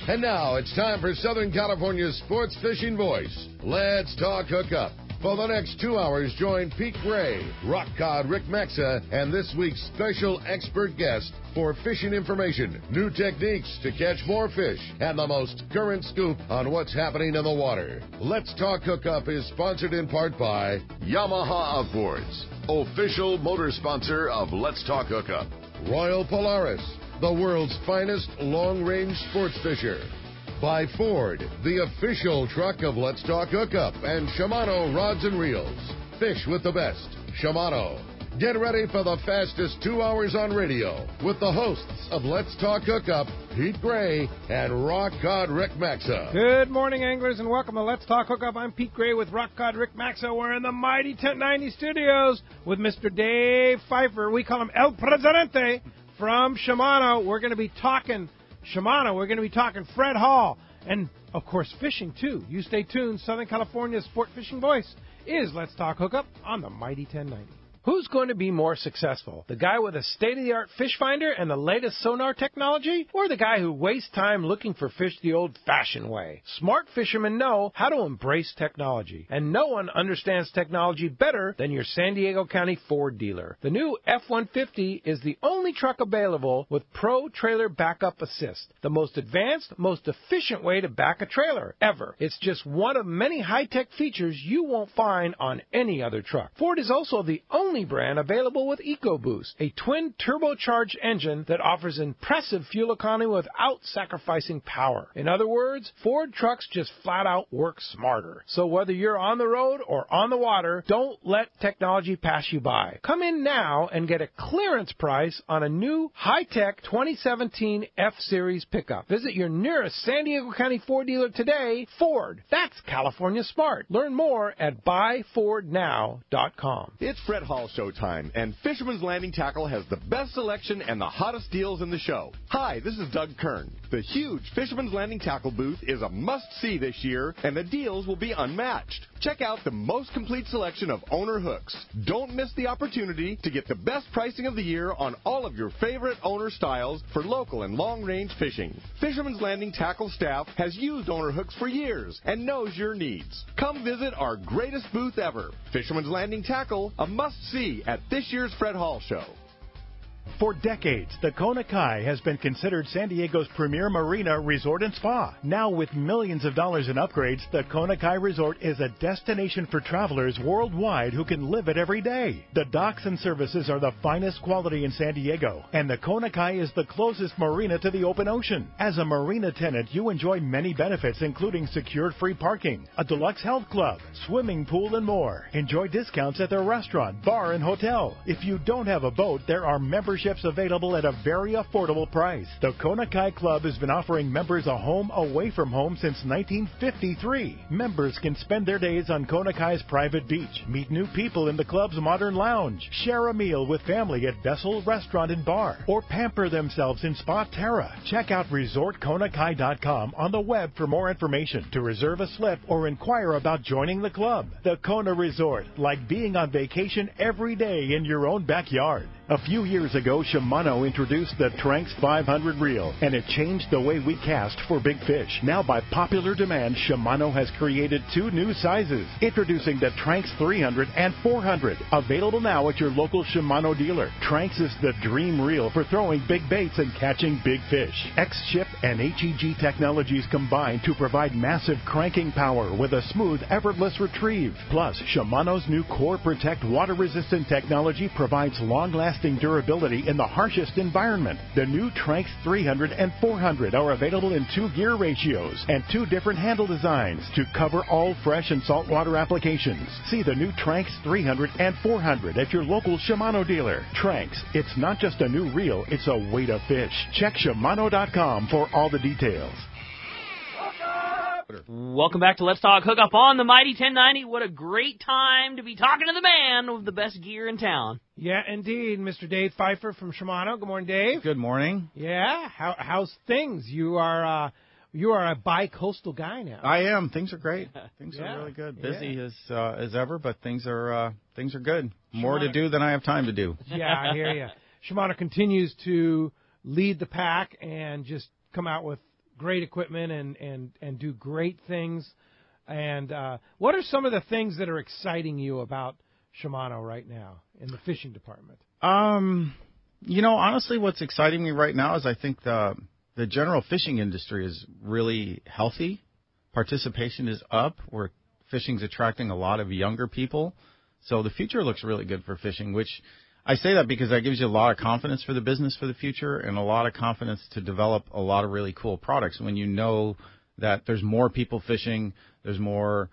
And now it's time for Southern California's sports fishing voice. Let's talk hookup. For the next 2 hours, join Pete Gray, rock cod Rick Maxa, and this week's special expert guest for fishing information, new techniques to catch more fish, and the most current scoop on what's happening in the water. Let's Talk Hookup is sponsored in part by Yamaha Outboards, official motor sponsor of Let's Talk Hookup. Royal Polaris, the world's finest long-range sports fisher. By Ford, the official truck of Let's Talk Hookup, and Shimano Rods and Reels. Fish with the best. Shimano. Get ready for the fastest 2 hours on radio with the hosts of Let's Talk Hookup, Pete Gray and Rock Cod Rick Maxa. Good morning, anglers, and welcome to Let's Talk Hookup. I'm Pete Gray with Rock Cod Rick Maxa. We're in the mighty 1090 studios with Mr. Dave Pfeiffer. We call him El Presidente from Shimano. We're going to be talking Shimano. We're going to be talking Fred Hall and, of course, fishing, too. You stay tuned. Southern California's sport fishing voice is Let's Talk Hookup on the mighty 1090. Who's going to be more successful? The guy with a state-of-the-art fish finder and the latest sonar technology? Or the guy who wastes time looking for fish the old-fashioned way? Smart fishermen know how to embrace technology. And no one understands technology better than your San Diego County Ford dealer. The new F-150 is the only truck available with Pro Trailer Backup Assist. The most advanced, most efficient way to back a trailer ever. It's just one of many high-tech features you won't find on any other truck. Ford is also the only brand available with EcoBoost, a twin turbocharged engine that offers impressive fuel economy without sacrificing power. In other words, Ford trucks just flat out work smarter. So whether you're on the road or on the water, don't let technology pass you by. Come in now and get a clearance price on a new high-tech 2017 F-Series pickup. Visit your nearest San Diego County Ford dealer today. Ford, that's California smart. Learn more at buyfordnow.com. It's Fred Hall show time, and Fisherman's Landing Tackle has the best selection and the hottest deals in the show. Hi, this is Doug Kern. The huge Fisherman's Landing Tackle booth is a must-see this year, and the deals will be unmatched. Check out the most complete selection of owner hooks. Don't miss the opportunity to get the best pricing of the year on all of your favorite owner styles for local and long-range fishing. Fisherman's Landing Tackle staff has used owner hooks for years and knows your needs. Come visit our greatest booth ever. Fisherman's Landing Tackle, a must-see at this year's Fred Hall Show. For decades, the Kona Kai has been considered San Diego's premier marina, resort, and spa. Now, with millions of dollars in upgrades, the Kona Kai Resort is a destination for travelers worldwide who can live it every day. The docks and services are the finest quality in San Diego, and the Kona Kai is the closest marina to the open ocean. As a marina tenant, you enjoy many benefits, including secured free parking, a deluxe health club, swimming pool, and more. Enjoy discounts at their restaurant, bar, and hotel. If you don't have a boat, there are memberships available at a very affordable price. The Kona Kai Club has been offering members a home away from home since 1953. Members can spend their days on Kona Kai's private beach, meet new people in the club's modern lounge, share a meal with family at Vessel Restaurant and Bar, or pamper themselves in Spa Terra. Check out ResortKonakai.com on the web for more information, to reserve a slip, or inquire about joining the club. The Kona Resort, like being on vacation every day in your own backyard. A few years ago, Shimano introduced the Tranx 500 reel, and it changed the way we cast for big fish. Now, by popular demand, Shimano has created two new sizes. Introducing the Tranx 300 and 400, available now at your local Shimano dealer. Tranx is the dream reel for throwing big baits and catching big fish. X-Ship and HEG technologies combine to provide massive cranking power with a smooth, effortless retrieve. Plus, Shimano's new Core Protect water-resistant technology provides long-lasting durability in the harshest environment. The new Tranx 300 and 400 are available in 2 gear ratios and 2 different handle designs to cover all fresh and saltwater applications. See the new Tranx 300 and 400 at your local Shimano dealer. Tranx, it's not just a new reel, it's a way to fish. Check Shimano.com for all the details. Welcome back to Let's Talk Hookup on the Mighty 1090. What a great time to be talking to the man with the best gear in town. Yeah, indeed, Mr. Dave Pfeiffer from Shimano. Good morning, Dave. Good morning. Yeah, how's things? You are a bi-coastal guy now. I am. Things are great. Things are really good. Busy as ever, but things are good. More to do than I have time to do. Yeah, I hear you. Shimano continues to lead the pack and just come out with great equipment and do great things. And what are some of the things that are exciting you about Shimano right now in the fishing department? Honestly, what's exciting me right now is I think the general fishing industry is really healthy. Participation is up. Fishing's attracting a lot of younger people. So the future looks really good for fishing, which I say that because that gives you a lot of confidence for the business for the future and a lot of confidence to develop a lot of really cool products when you know that there's more people fishing, there's more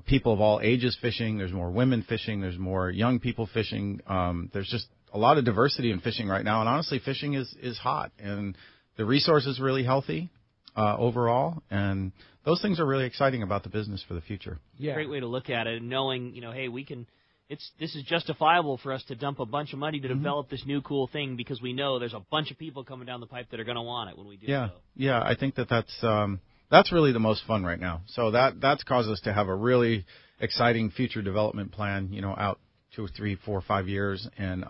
people of all ages fishing, there's more women fishing, there's more young people fishing. There's just a lot of diversity in fishing right now, and honestly, fishing is hot, and the resource is really healthy overall, and those things are really exciting about the business for the future. Yeah. Great way to look at it, and knowing, hey, this is justifiable for us to dump a bunch of money to develop this new cool thing because we know there's a bunch of people coming down the pipe that are going to want it when we do so. Yeah, I think that's really the most fun right now. So that's caused us to have a really exciting future development plan, out 2 or 3, 4, 5 years, and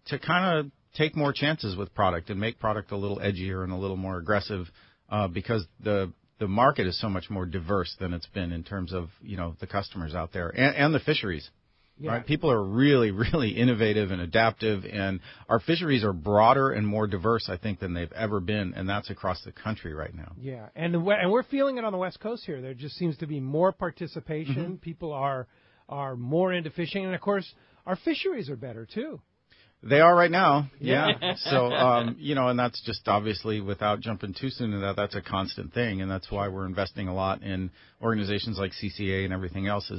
to kind of take more chances with product and make product a little edgier and a little more aggressive because the market is so much more diverse than it's been in terms of, the customers out there and the fisheries. Yeah. Right? People are really, really innovative and adaptive, and our fisheries are broader and more diverse, I think, than they've ever been, and that's across the country right now. Yeah, and we're feeling it on the West Coast here. There just seems to be more participation. Mm-hmm. People are more into fishing, and, of course, our fisheries are better, too. They are right now, yeah. So, and that's just obviously without jumping too soon into that, that's a constant thing, and that's why we're investing a lot in organizations like CCA and everything else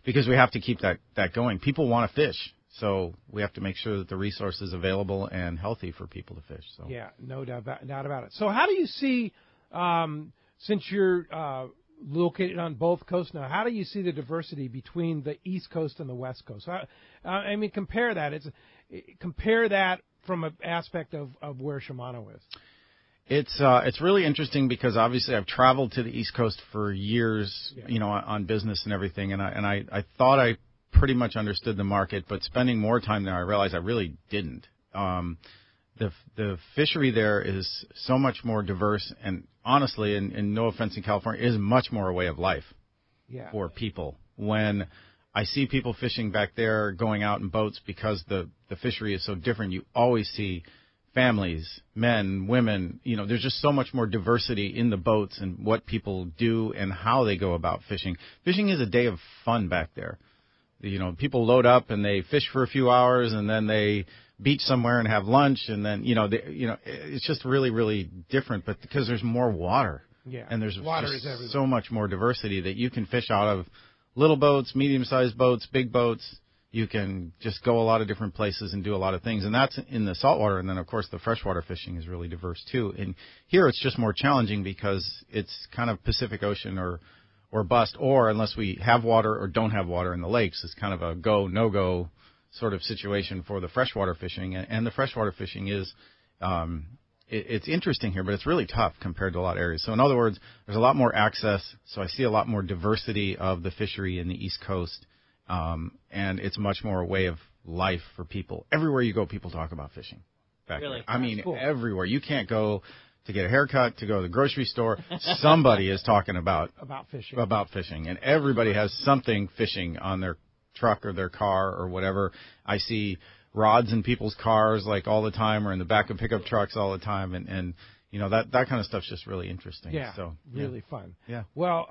because we have to keep that going. People want to fish, so we have to make sure that the resource is available and healthy for people to fish. So. Yeah, no doubt about it. So how do you see, since you're located on both coasts now, how do you see the diversity between the East Coast and the West Coast? Compare that. Compare that from an aspect of where Shimano is. It's really interesting because obviously I've traveled to the East Coast for years, on business and everything, and I thought I pretty much understood the market, but spending more time there, I realized I really didn't. The fishery there is so much more diverse, and honestly, and no offense in California, is much more a way of life for people. When I see people fishing back there, going out in boats because the fishery is so different, you always see families, men, women. There's just so much more diversity in the boats and what people do and how they go about fishing. Fishing is a day of fun back there. People load up and they fish for a few hours and then they beach somewhere and have lunch, and then it's just really, really different. But because there's more water, and there's so much more diversity that you can fish out of little boats, medium-sized boats, big boats. You can just go a lot of different places and do a lot of things, and that's in the saltwater. And then, of course, the freshwater fishing is really diverse too. And here it's just more challenging because it's kind of Pacific Ocean or bust, or unless we have water or don't have water in the lakes, it's kind of a go, no-go sort of situation for the freshwater fishing. And the freshwater fishing is, it's interesting here, but it's really tough compared to a lot of areas. So in other words, there's a lot more access, so I see a lot more diversity of the fishery in the East Coast, and it's much more a way of life for people. Everywhere you go, people talk about fishing back there. I mean, cool. Everywhere. You can't go to get a haircut, to go to the grocery store. Somebody is talking about fishing, and everybody has something fishing on their truck or their car or whatever. I see rods in people's cars like all the time, or in the back of pickup trucks all the time, and that kind of stuff's just really interesting. Yeah, so really fun. Yeah. Well,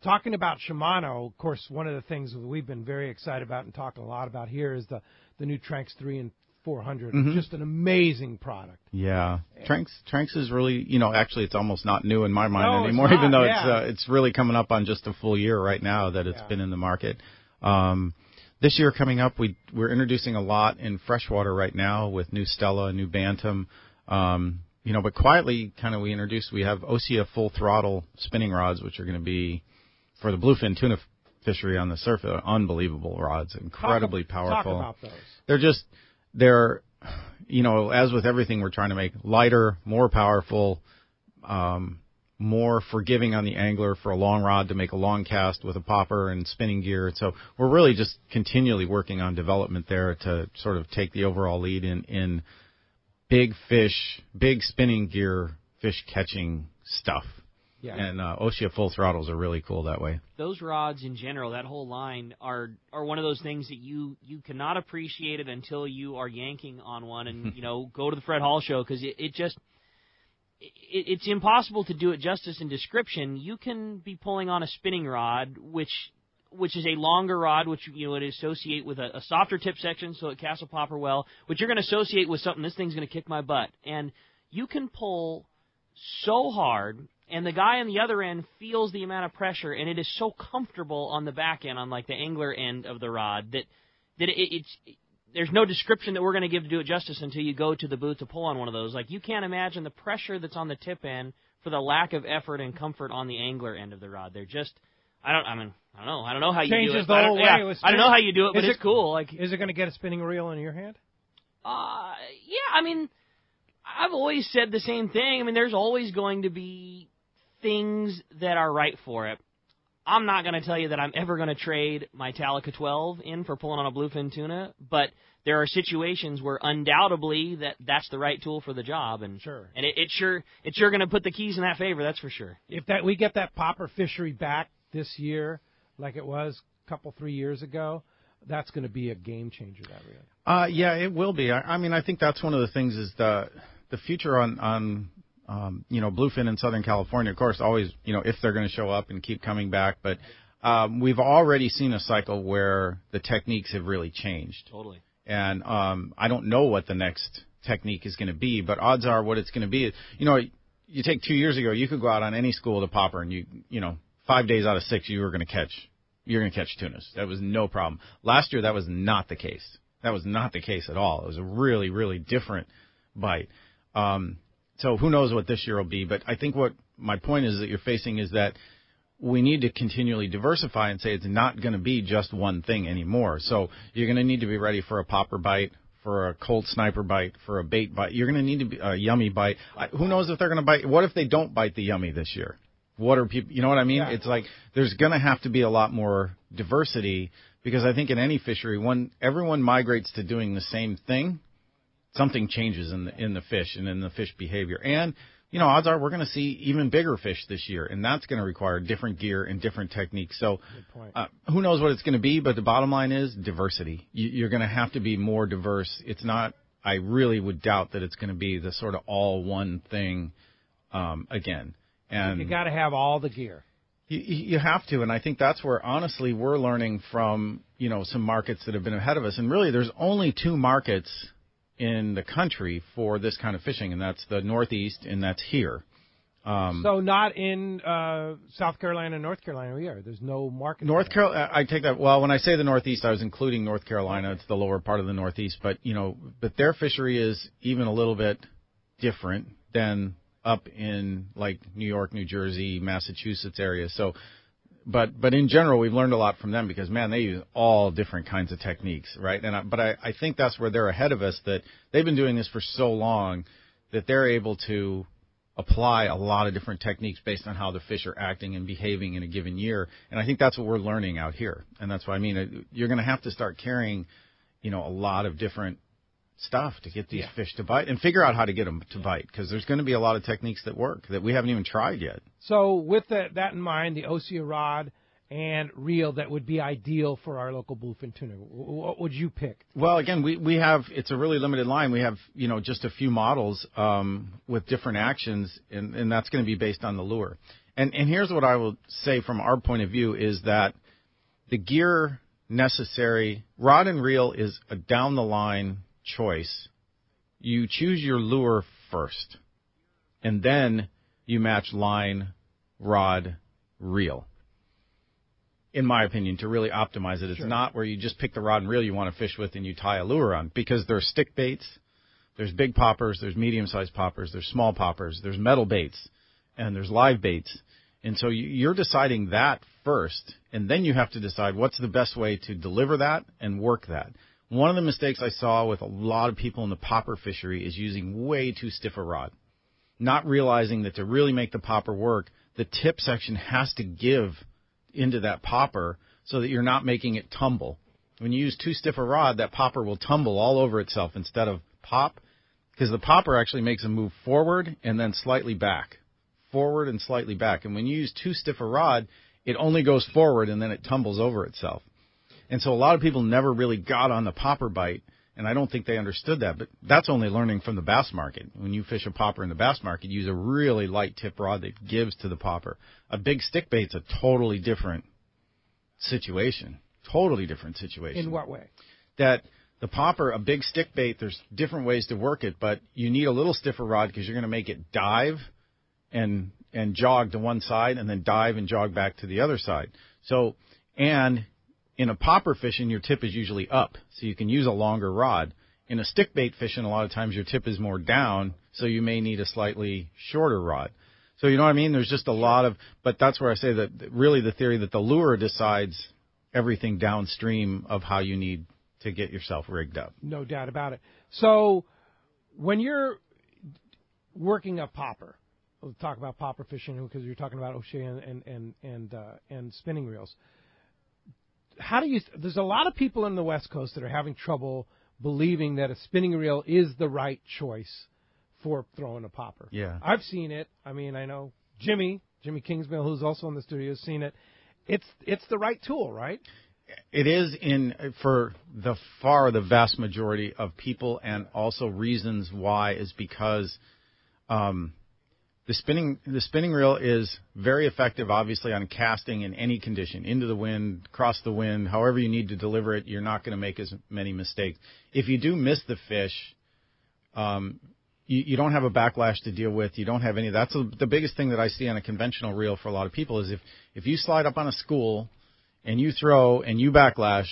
talking about Shimano, of course, one of the things that we've been very excited about and talking a lot about here is the new Tranx 3 and 400. Mm-hmm. Just an amazing product. Yeah. Tranx is really, actually it's almost not new in my mind anymore, even though it's really coming up on just a full year right now that it's been in the market. This year coming up, we're introducing a lot in freshwater right now with new Stella, new Bantam. But quietly, kind of we have Osea full throttle spinning rods, which are going to be for the bluefin tuna fishery on the surface. Unbelievable rods, incredibly powerful. Talk about those. They're as with everything, we're trying to make lighter, more powerful, more forgiving on the angler for a long rod to make a long cast with a popper and spinning gear. So we're really just continually working on development there to sort of take the overall lead in big fish, big spinning gear fish catching stuff. Yeah. And Ossia full throttles are really cool that way. Those rods in general, that whole line, are one of those things that you cannot appreciate it until you are yanking on one and, go to the Fred Hall show, because it's impossible to do it justice in description. You can be pulling on a spinning rod, which is a longer rod, which would associate with a softer tip section, so it casts a popper well, which you're going to associate with something, this thing's going to kick my butt. And you can pull so hard, and the guy on the other end feels the amount of pressure, and it is so comfortable on the back end, on like the angler end of the rod, that there's no description that we're going to give to do it justice until you go to the booth to pull on one of those. Like, you can't imagine the pressure that's on the tip end for the lack of effort and comfort on the angler end of the rod. They're just, I don't know how you do it. Changes the whole way. I don't know how you do it, but it's cool. Like, is it going to get a spinning reel in your hand? Yeah. I mean, I've always said the same thing. I mean, there's always going to be things that are right for it. I'm not going to tell you that I'm ever going to trade my Talica 12 in for pulling on a bluefin tuna, but there are situations where undoubtedly that's the right tool for the job, and sure, and it's sure going to put the keys in that favor. That's for sure. If we get that popper fishery back this year, like it was a 3 years ago, that's going to be a game changer. That really. Yeah, it will be. I mean, I think that's one of the things is the future on bluefin in Southern California, of course, always, if they're going to show up and keep coming back. But we've already seen a cycle where the techniques have really changed. Totally. And I don't know what the next technique is going to be, but odds are what it's going to be. You take 2 years ago, you could go out on any school with a popper, and 5 days out of 6, you're going to catch tunas. That was no problem. Last year, that was not the case. That was not the case at all. It was a really, really different bite. So who knows what this year will be, but I think what my point is that you're facing is that we need to continually diversify and say it's not going to be just one thing anymore. So you're going to need to be ready for a popper bite, for a cold sniper bite, for a bait bite. You're going to need to be a yummy bite. Who knows if they're going to bite? What if they don't bite the yummy this year? What are people, you know what I mean? Yeah. It's like there's going to have to be a lot more diversity, because I think in any fishery, when everyone migrates to doing the same thing, something changes in the fish and in the fish behavior. And, odds are we're going to see even bigger fish this year, and that's going to require different gear and different techniques. So who knows what it's going to be, but the bottom line is diversity. You're going to have to be more diverse. It's not, I really would doubt that it's going to be the sort of all one thing again. And you got to have all the gear. You have to, and I think that's where, honestly, we're learning from, some markets that have been ahead of us. And really, there's only 2 markets in the country for this kind of fishing, and that's the Northeast, and that's here. So not in South Carolina, North Carolina either. There's no market. North Carolina, I take that. Well, when I say the Northeast, I was including North Carolina. It's the lower part of the Northeast, but but their fishery is even a little bit different than up in like New York, New Jersey, Massachusetts area. So. But in general, we've learned a lot from them because, man, they use all different kinds of techniques, right? But I think that's where they're ahead of us, that they've been doing this for so long that they're able to apply a lot of different techniques based on how the fish are acting and behaving in a given year. And I think that's what we're learning out here. And that's what I mean. You're going to have to start carrying, a lot of different stuff to get these fish to bite and figure out how to get them to bite, because there's going to be a lot of techniques that work that we haven't even tried yet. So with that in mind, the Ossia rod and reel that would be ideal for our local bluefin tuna, what would you pick? Well, again, we have, it's a really limited line. We have, just a few models with different actions, and that's going to be based on the lure. And here's what I will say from our point of view is that the gear necessary, rod and reel is a down-the-line choice. You choose your lure first, and then you match line, rod, reel. In my opinion, to really optimize it, it's not where you just pick the rod and reel you want to fish with and you tie a lure on, because there's stick baits, there's big poppers, there's medium-sized poppers, there's small poppers, there's metal baits, and there's live baits. And so you're deciding that first, and then you have to decide what's the best way to deliver that and work that. One of the mistakes I saw with a lot of people in the popper fishery is using way too stiff a rod, not realizing that to really make the popper work, the tip section has to give into that popper so that you're not making it tumble. When you use too stiff a rod, that popper will tumble all over itself instead of pop. because the popper actually makes a move forward and then slightly back, forward and slightly back. And when you use too stiff a rod, it only goes forward and then it tumbles over itself. And so a lot of people never really got on the popper bite, and I don't think they understood that. But that's only learning from the bass market. When you fish a popper in the bass market, use a really light tip rod that gives to the popper. A big stick bait's a totally different situation. Totally different situation. In what way? That the popper, a big stick bait, there's different ways to work it, but you need a little stiffer rod because you're going to make it dive and jog to one side and then dive and jog back to the other side. So, and in a popper fishing, your tip is usually up, so you can use a longer rod. In a stick bait fishing, a lot of times your tip is more down, so you may need a slightly shorter rod. So you know what I mean? There's just a lot of, but that's where I say that really the theory that the lure decides everything downstream of how you need to get yourself rigged up. No doubt about it. So when you're working a popper, we'll talk about popper fishing because you're talking about O'Shea and spinning reels. How do you? There's a lot of people in the West Coast that are having trouble believing that a spinning reel is the right choice for throwing a popper. Yeah, I've seen it. I mean, I know Jimmy Kingsmill, who's also in the studio, has seen it. It's the right tool, right? It is for the vast majority of people, and also reasons why is because the spinning reel is very effective, obviously, on casting in any condition, into the wind, across the wind, however you need to deliver it. You're not going to make as many mistakes. If you do miss the fish, you don't have a backlash to deal with. You don't have any. That's the biggest thing that I see on a conventional reel for a lot of people is if you slide up on a school and you throw and you backlash,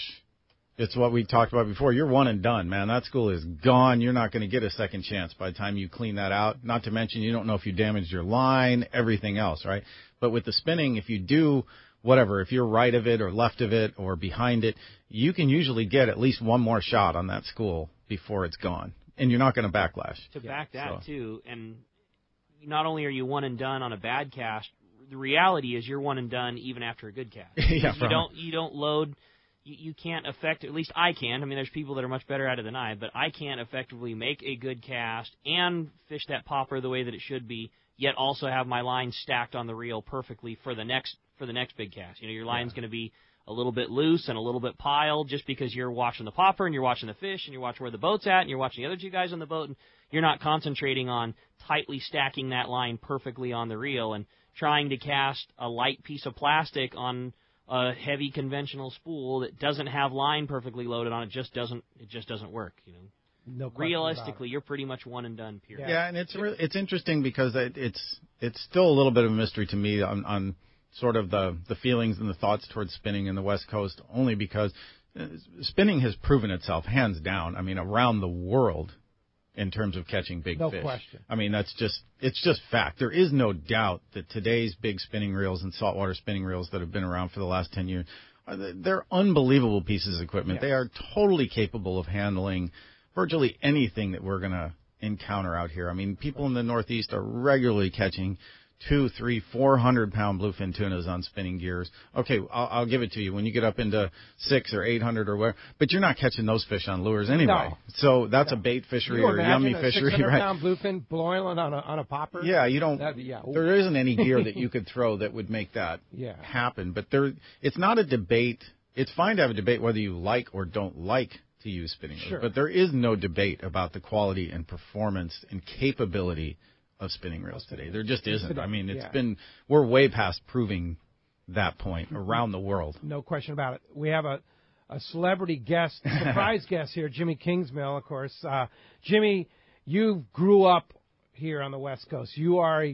it's what we talked about before. You're one and done, man. That school is gone. You're not going to get a second chance by the time you clean that out. Not to mention you don't know if you damaged your line, everything else, right? But with the spinning, if you do whatever, if you're right of it or left of it or behind it, you can usually get at least one more shot on that school before it's gone. And you're not going to backlash. To back that, too, and not only are you one and done on a bad cast, the reality is you're one and done even after a good cast. Yeah, you don't load. You can't affect, at least I can. I mean, there's people that are much better at it than I, but I can't effectively make a good cast and fish that popper the way that it should be, yet also have my line stacked on the reel perfectly for the next big cast. You know, your line's going to be a little bit loose and a little bit piled just because you're watching the popper and you're watching the fish and you're watching where the boat's at and you're watching the other two guys on the boat and you're not concentrating on tightly stacking that line perfectly on the reel and trying to cast a light piece of plastic on a heavy conventional spool that doesn't have line perfectly loaded on it. Just doesn't work, you know. No question realistically, you're pretty much one and done, period. Yeah, and it's interesting because it's still a little bit of a mystery to me on sort of the feelings and the thoughts towards spinning in the West Coast, only because spinning has proven itself hands down. I mean, around the world in terms of catching big fish. No question. I mean, it's just fact. There is no doubt that today's big spinning reels and saltwater spinning reels that have been around for the last 10 years, they're unbelievable pieces of equipment. Yes. They are totally capable of handling virtually anything that we're going to encounter out here. I mean, people in the Northeast are regularly catching 200, 300, 400-pound bluefin tunas on spinning gears. Okay, I'll give it to you when you get up into 600 or 800 or whatever, but you're not catching those fish on lures anyway. No. So that's a bait fishery or a yummy fishery, right? 600-pound bluefin boiling on a popper. Yeah, you don't. There isn't any gear that you could throw that would make that happen. But it's not a debate. It's fine to have a debate whether you like or don't like to use spinning reels, but there is no debate about the quality and performance and capability of spinning reels today. There just isn't. I mean, we're way past proving that point around the world. No question about it. We have a celebrity guest, surprise guest here, Jimmy Kingsmill, of course. Jimmy, you grew up here on the West Coast. You are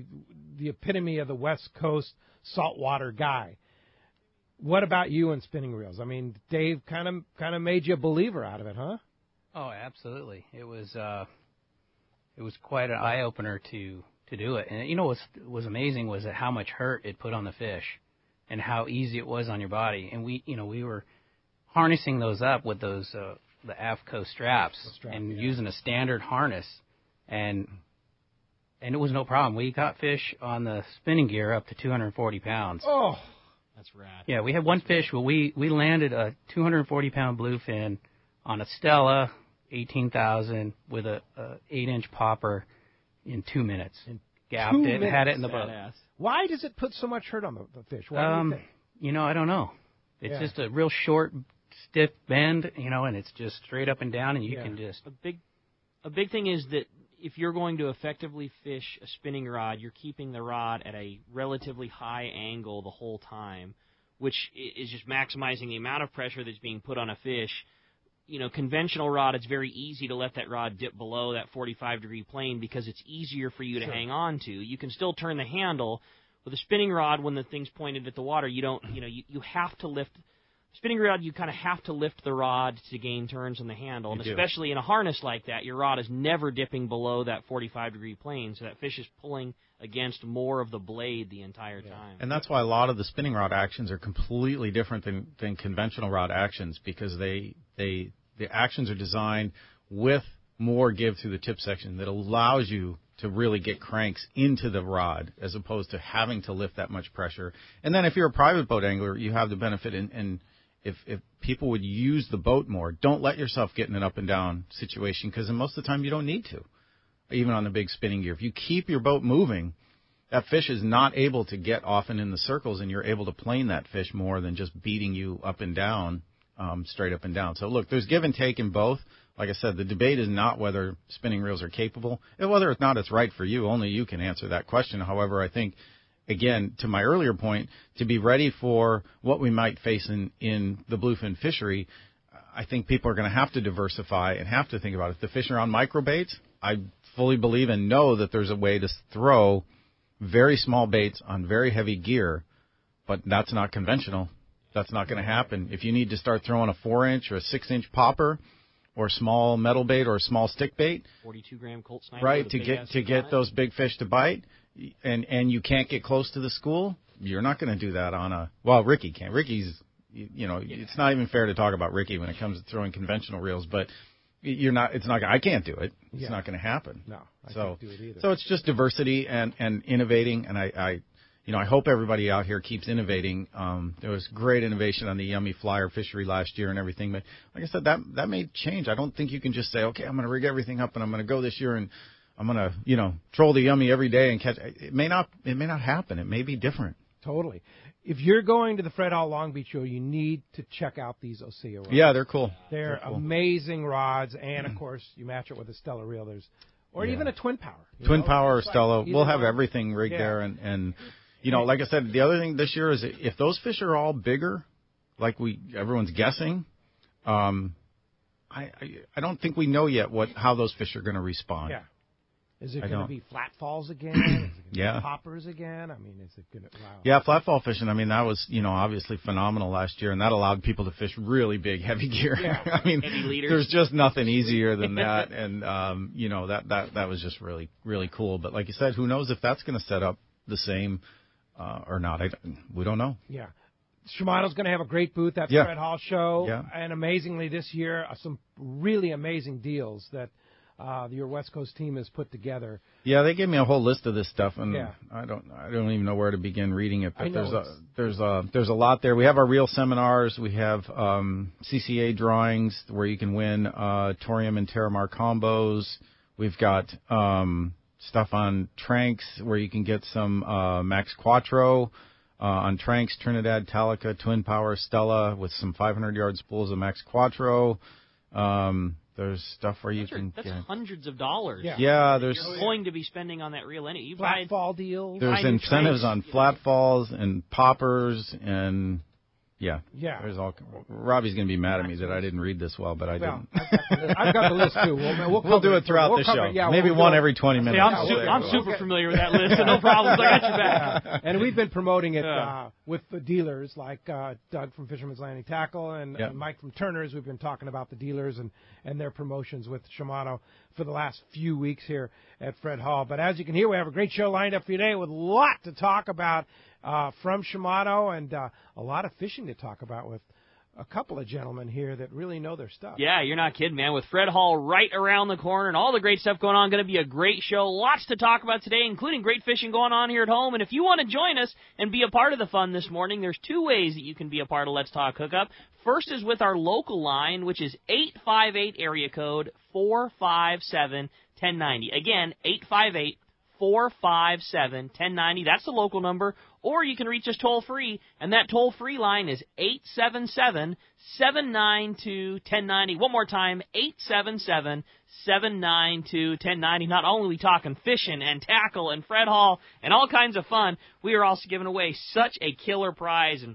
the epitome of the West Coast saltwater guy. What about you and spinning reels? I mean, Dave kind of made you a believer out of it, huh? Oh, absolutely. It was quite an eye-opener to do it. And, you know, what was amazing was that how much hurt it put on the fish and how easy it was on your body. And we were harnessing those up with those the AFCO straps and using a standard harness. And it was no problem. We got fish on the spinning gear up to 240 pounds. Oh, that's rad. Yeah, we had one fish where we landed a 240-pound bluefin on a Stella 18,000 with a 8-inch popper in 2 minutes. Gapped 2 it, minutes. had it in the boat. Why does it put so much hurt on the fish? Why do you think? I don't know. It's just a real short, stiff bend, and it's just straight up and down, and you can just... A big thing is that if you're going to effectively fish a spinning rod, you're keeping the rod at a relatively high angle the whole time, which is just maximizing the amount of pressure that's being put on a fish. Conventional rod, it's very easy to let that rod dip below that 45-degree plane because it's easier for you to hang on to. You can still turn the handle. With a spinning rod, when the thing's pointed at the water, you don't, you have to lift. Spinning rod, you kind of have to lift the rod to gain turns on the handle, and especially in a harness like that, your rod is never dipping below that 45-degree plane, so that fish is pulling against more of the blade the entire time. And that's why a lot of the spinning rod actions are completely different than conventional rod actions, because the actions are designed with more give through the tip section that allows you to really get cranks into the rod as opposed to having to lift that much pressure. And then if you're a private boat angler, you have the benefit in if people would use the boat more, don't let yourself get in an up and down situation, because most of the time you don't need to, even on the big spinning gear. If you keep your boat moving, that fish is not able to get often in the circles, and you're able to plane that fish more than just beating you up and down, straight up and down. So, look, there's give and take in both. Like I said, the debate is not whether spinning reels are capable, and whether or not it's right for you. Only you can answer that question. However, I think, again, to my earlier point, to be ready for what we might face in the bluefin fishery, I think people are going to have to diversify and have to think about it. If the fish are on microbaits, I fully believe and know that there's a way to throw very small baits on very heavy gear, but that's not conventional. That's not going to happen. If you need to start throwing a 4-inch or a 6-inch popper, or a small metal bait or a small stick bait, 42-gram Colt sniper, right? To get those big fish to bite, and you can't get close to the school, you're not going to do that on a. Well, Ricky can't. Ricky's, it's not even fair to talk about Ricky when it comes to throwing conventional reels, but you're not. It's not. I can't do it. It's not going to happen. No, I can't do it either. So it's just diversity and innovating, and I hope everybody out here keeps innovating. There was great innovation on the Yummy Flyer fishery last year and everything, but like I said, that may change. I don't think you can just say, okay, I'm going to rig everything up and I'm going to go this year and I'm going to, troll the Yummy every day and catch. It may not happen. It may be different. Totally. If you're going to the Fred Hall Long Beach show, you need to check out these Osea rods. Yeah, they're cool. They're cool. Amazing rods, and of course, you match it with a Stella reel. Even a Twin Power. Twin Power or Stella. We'll have everything rigged there, and like I said, the other thing this year is if those fish are all bigger, like everyone's guessing, I don't think we know yet how those fish are going to respond. Yeah. Is it going to be flat falls again? Is it going to be poppers again? I mean, is it going to? Wow. Yeah, flat fall fishing. I mean, that was obviously phenomenal last year, and that allowed people to fish really big, heavy gear. Yeah. I mean, there's just nothing easier than that, and that was just really, really cool. But like you said, who knows if that's going to set up the same or not? We don't know. Yeah. Shimano's going to have a great booth at the Fred Hall show, and amazingly this year, some really amazing deals that your West Coast team has put together. Yeah, they gave me a whole list of this stuff, and I don't even know where to begin reading it. But there's a lot there. We have our reel seminars. We have CCA drawings where you can win Torium and Terramar combos. We've got stuff on Tranks where you can get some Max Quattro on Tranks, Trinidad, Talica, Twin Power, Stella with some 500-yard spools of Max Quattro. There's stuff where that's hundreds of dollars. Yeah, there's you're going to be spending on that reel. Flat fall deals. There's incentives on flat falls and poppers and. Yeah. There's all. Robbie's going to be mad at me that I didn't read this well, but I didn't. I've got the list too. We'll do it throughout the show. Yeah, maybe one every 20 minutes. I'm super familiar with that list, so no problems. I got your back. And we've been promoting it with the dealers like Doug from Fisherman's Landing Tackle and Mike from Turner's. We've been talking about the dealers and their promotions with Shimano for the last few weeks here at Fred Hall. But as you can hear, we have a great show lined up for you today with a lot to talk about from Shimano and a lot of fishing to talk about with a couple of gentlemen here that really know their stuff. Yeah, you're not kidding, man. With Fred Hall right around the corner and all the great stuff going on, going to be a great show. Lots to talk about today, including great fishing going on here at home. And if you want to join us and be a part of the fun this morning, there's two ways that you can be a part of Let's Talk Hookup. First is with our local line, which is 858 area code 457-1090. Again, 858-457-1090. That's the local number. Or you can reach us toll-free, and that toll-free line is 877-792-1090. One more time, 877-792-1090. Not only are we talking fishing and tackle and Fred Hall and all kinds of fun, we are also giving away such a killer prize. And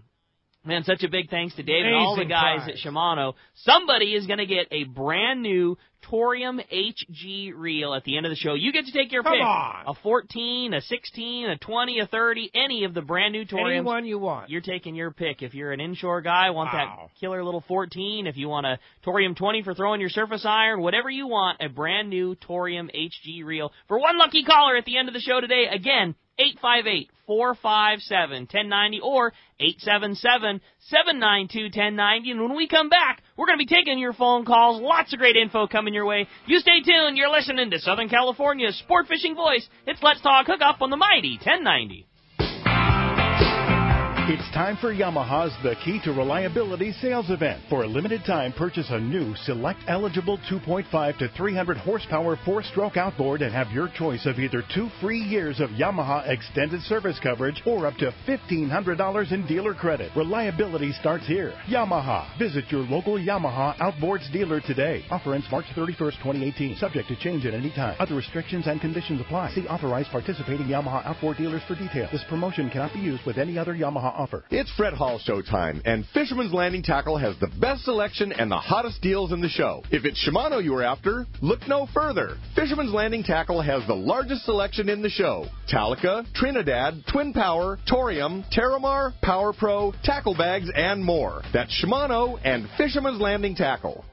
man, such a big thanks to Dave and all the guys at Shimano. Somebody is going to get a brand new Torium HG reel at the end of the show. You get to take your pick. A 14, a 16, a 20, a 30, any of the brand new Toriums. Any one you want. You're taking your pick. If you're an inshore guy, want that killer little 14. If you want a Torium 20 for throwing your surface iron, whatever you want, a brand new Torium HG reel. For one lucky caller at the end of the show today, again, 858-457-1090 or 877-792-1090. And when we come back, we're going to be taking your phone calls. Lots of great info coming your way. You stay tuned. You're listening to Southern California's sport fishing voice. It's Let's Talk Hookup on the mighty 1090. It's time for Yamaha's The Key to Reliability sales event. For a limited time, purchase a new select-eligible 2.5 to 300 horsepower four-stroke outboard and have your choice of either 2 free years of Yamaha extended service coverage or up to $1,500 in dealer credit. Reliability starts here. Yamaha. Visit your local Yamaha Outboards dealer today. Offer ends March 31st, 2018. Subject to change at any time. Other restrictions and conditions apply. See authorized participating Yamaha outboard dealers for details. This promotion cannot be used with any other Yamaha offer. It's Fred Hall show time, and Fisherman's Landing Tackle has the best selection and the hottest deals in the show. If it's Shimano you are after, look no further. Fisherman's Landing Tackle has the largest selection in the show. Talica, Trinidad, Twin Power, Torium, Terramar, Power Pro, tackle bags, and more. That's Shimano and Fisherman's Landing Tackle.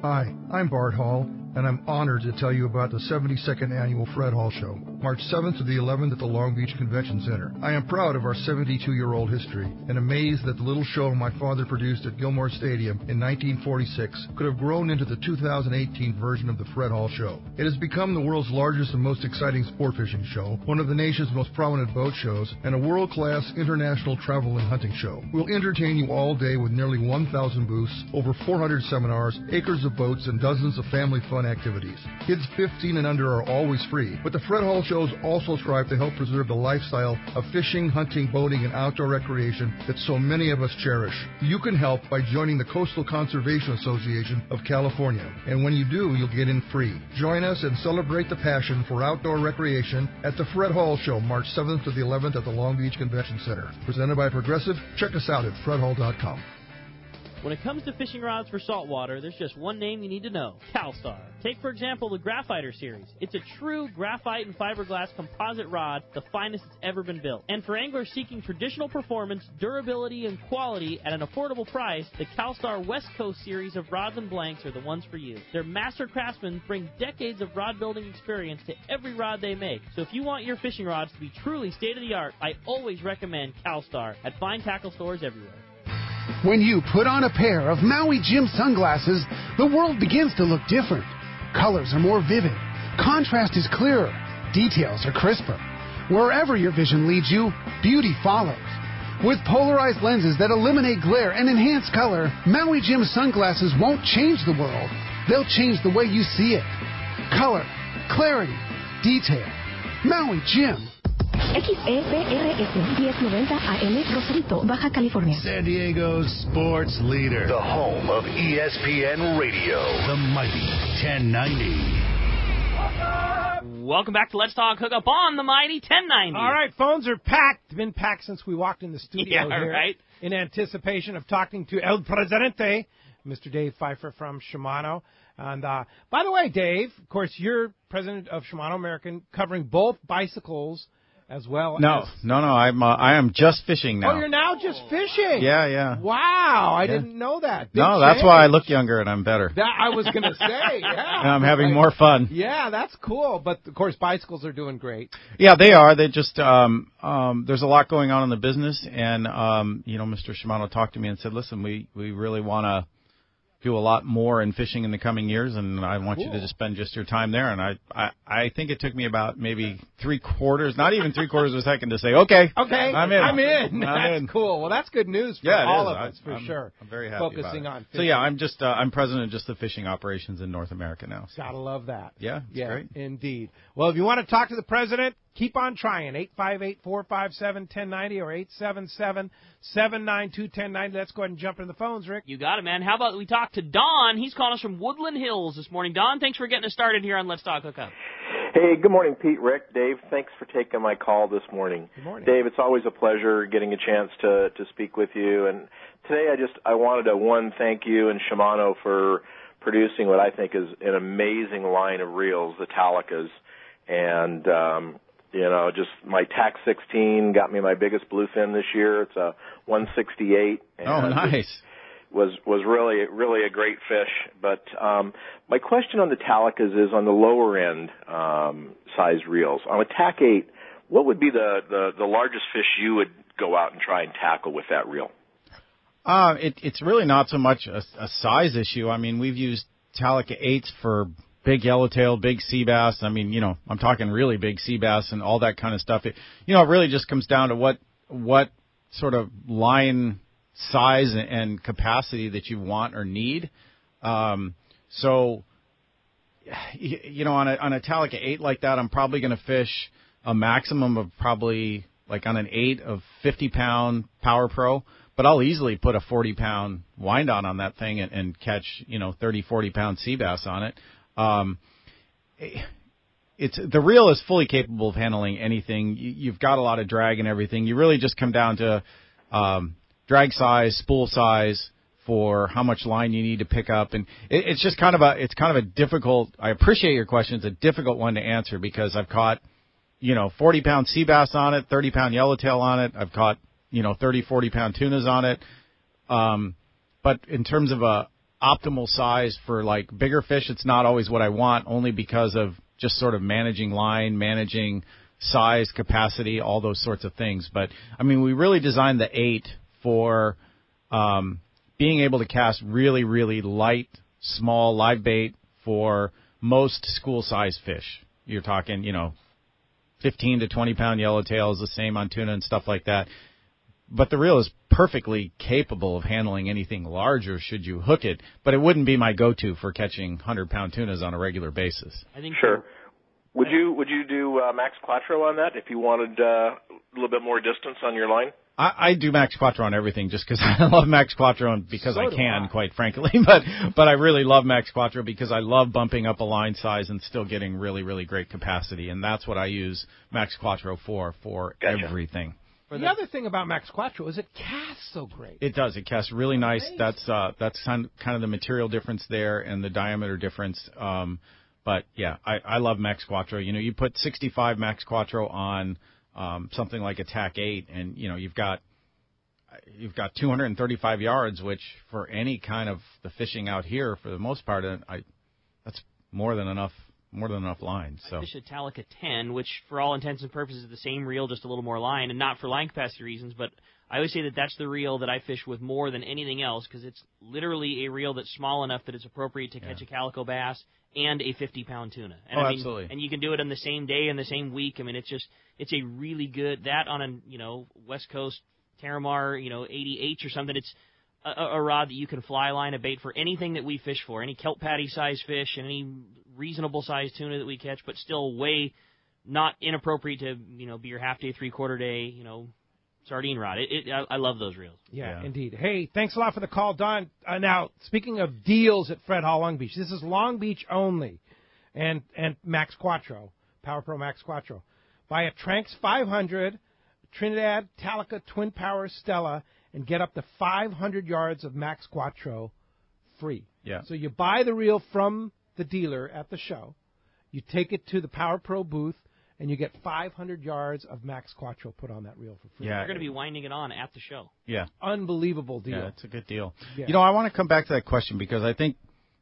Hi, I'm Bart Hall, and I'm honored to tell you about the 72nd Annual Fred Hall Show, March 7th to the 11th at the Long Beach Convention Center. I am proud of our 72-year-old history and amazed that the little show my father produced at Gilmore Stadium in 1946 could have grown into the 2018 version of the Fred Hall Show. It has become the world's largest and most exciting sport fishing show, one of the nation's most prominent boat shows, and a world-class international travel and hunting show. We'll entertain you all day with nearly 1,000 booths, over 400 seminars, acres of boats, and dozens of family fun activities. Kids 15 and under are always free, but the Fred Hall shows also strive to help preserve the lifestyle of fishing, hunting, boating, and outdoor recreation that so many of us cherish. You can help by joining the Coastal Conservation Association of California, and when you do, you'll get in free. Join us and celebrate the passion for outdoor recreation at the Fred Hall Show, March 7th to the 11th at the Long Beach Convention Center. Presented by Progressive. Check us out at fredhall.com. When it comes to fishing rods for saltwater, there's just one name you need to know, CalStar. Take, for example, the Graphiter series. It's a true graphite and fiberglass composite rod, the finest it's ever been built. And for anglers seeking traditional performance, durability, and quality at an affordable price, the CalStar West Coast series of rods and blanks are the ones for you. Their master craftsmen bring decades of rod building experience to every rod they make. So if you want your fishing rods to be truly state-of-the-art, I always recommend CalStar at fine tackle stores everywhere. When you put on a pair of Maui Jim sunglasses, the world begins to look different. Colors are more vivid. Contrast is clearer. Details are crisper. Wherever your vision leads you, beauty follows. With polarized lenses that eliminate glare and enhance color, Maui Jim sunglasses won't change the world. They'll change the way you see it. Color, clarity, detail. Maui Jim. XEPRS 1090 AM, Rosarito, Baja California. San Diego's sports leader. The home of ESPN Radio. The mighty 1090. Welcome back to Let's Talk Hookup on the mighty 1090. All right, phones are packed. Been packed since we walked in the studio here. Right. In anticipation of talking to El Presidente, Mr. Dave Pfeiffer from Shimano. And by the way, Dave, of course, you're president of Shimano American, covering both bicycles as well? No. I am just fishing now. Oh, you're now just fishing? Yeah. Wow, I didn't know that. No, that's why I look younger and I'm better. That I was going to say, yeah. And I'm having more fun. Yeah, that's cool. But, of course, bicycles are doing great. Yeah, they are. They just, there's a lot going on in the business. And, Mr. Shimano talked to me and said, listen, we really want to do a lot more in fishing in the coming years, and I want you to just spend just your time there. And I think it took me about maybe not even three-quarters of a second to say, okay, I'm in. That's cool. Well, that's good news for all of us, for sure. I'm very happy focusing about it. on fishing. So, yeah, I'm president of just the fishing operations in North America now. So. Gotta love that. Yeah, it's great. Indeed. Well, if you want to talk to the president, keep on trying. 858-457-1090 or 877-792-1090. Let's go ahead and jump in the phones, Rick. You got it, man. How about we talk to Don? He's calling us from Woodland Hills this morning. Don, thanks for getting us started here on Let's Talk Hookup. Hey, good morning, Pete, Rick, Dave. Thanks for taking my call this morning. Good morning. Dave, it's always a pleasure getting a chance to speak with you. And today I wanted to, thank you and Shimano for producing what I think is an amazing line of reels, the Talicas. And, just my TAC 16 got me my biggest bluefin this year. It's a 168. And oh, nice. Was really a great fish. But my question on the Talicas is on the lower end size reels. On a TAC 8, what would be the largest fish you would go out and try and tackle with that reel? It's really not so much a size issue. I mean, we've used Talica 8s for big yellowtail, big sea bass. I mean, I'm talking really big sea bass and all that kind of stuff. It really just comes down to what sort of line size and capacity that you want or need. So, on a Talica 8 like that, I'm probably going to fish a maximum of probably like on an 8 of 50-pound Power Pro. But I'll easily put a 40-pound wind on that thing and catch, 30, 40-pound sea bass on it. The reel is fully capable of handling anything. You've got a lot of drag and everything. You really just come down to drag size, spool size for how much line you need to pick up, and it's just kind of a difficult. I appreciate your question. It's a difficult one to answer because I've caught 40-pound sea bass on it, 30-pound yellowtail on it. I've caught 30, 40-pound tunas on it. But in terms of a optimal size for like bigger fish, it's not always what I want, only because of just sort of managing line, managing size, capacity, all those sorts of things. But I mean, we really designed the 8 for being able to cast really, really light, small live bait for most school size fish. You're talking, 15 to 20-pound yellowtails, the same on tuna and stuff like that. But the reel is perfectly capable of handling anything larger should you hook it, but it wouldn't be my go-to for catching 100-pound tunas on a regular basis. I think sure. Would you do Max Quattro on that if you wanted a little bit more distance on your line? I do Max Quattro on everything just because I love Max Quattro and because I can, quite frankly. But I really love Max Quattro because I love bumping up a line size and still getting really, really great capacity, and that's what I use Max Quattro for Gotcha. Everything. The other thing about Max Quattro is it casts so great. It does. It casts really nice. That's kind of the material difference there and the diameter difference. But yeah, I love Max Quattro. You put 65 Max Quattro on something like a TAC 8, and you've got 235 yards, which for any kind of the fishing out here, for the most part, that's more than enough line. So I fish a Talica 10, which for all intents and purposes is the same reel, just a little more line, and not for line capacity reasons, but I always say that that's the reel that I fish with more than anything else because it's literally a reel that's small enough that it's appropriate to catch a calico bass and a 50-pound tuna. And absolutely. And you can do it on the same day in the same week. I mean, it's a really good, that on a, West Coast Terramar, 80H or something, it's a rod that you can fly line a bait for anything that we fish for, any kelp patty size fish and any reasonable size tuna that we catch, but still way not inappropriate to, be your half day, 3/4 day, sardine rod. I love those reels. Yeah, indeed. Hey, thanks a lot for the call, Don. Now, speaking of deals at Fred Hall Long Beach, this is Long Beach only, and Max Quattro, Power Pro Max Quattro. Buy a Tranx 500, Trinidad Talica Twin Power Stella, and get up to 500 yards of Max Quattro free. Yeah. So you buy the reel from the dealer at the show, you take it to the Power Pro booth, and you get 500 yards of Max Quattro put on that reel for free. Yeah. You're going to be winding it on at the show. Yeah. Unbelievable deal. Yeah, it's a good deal. Yeah. I want to come back to that question because I think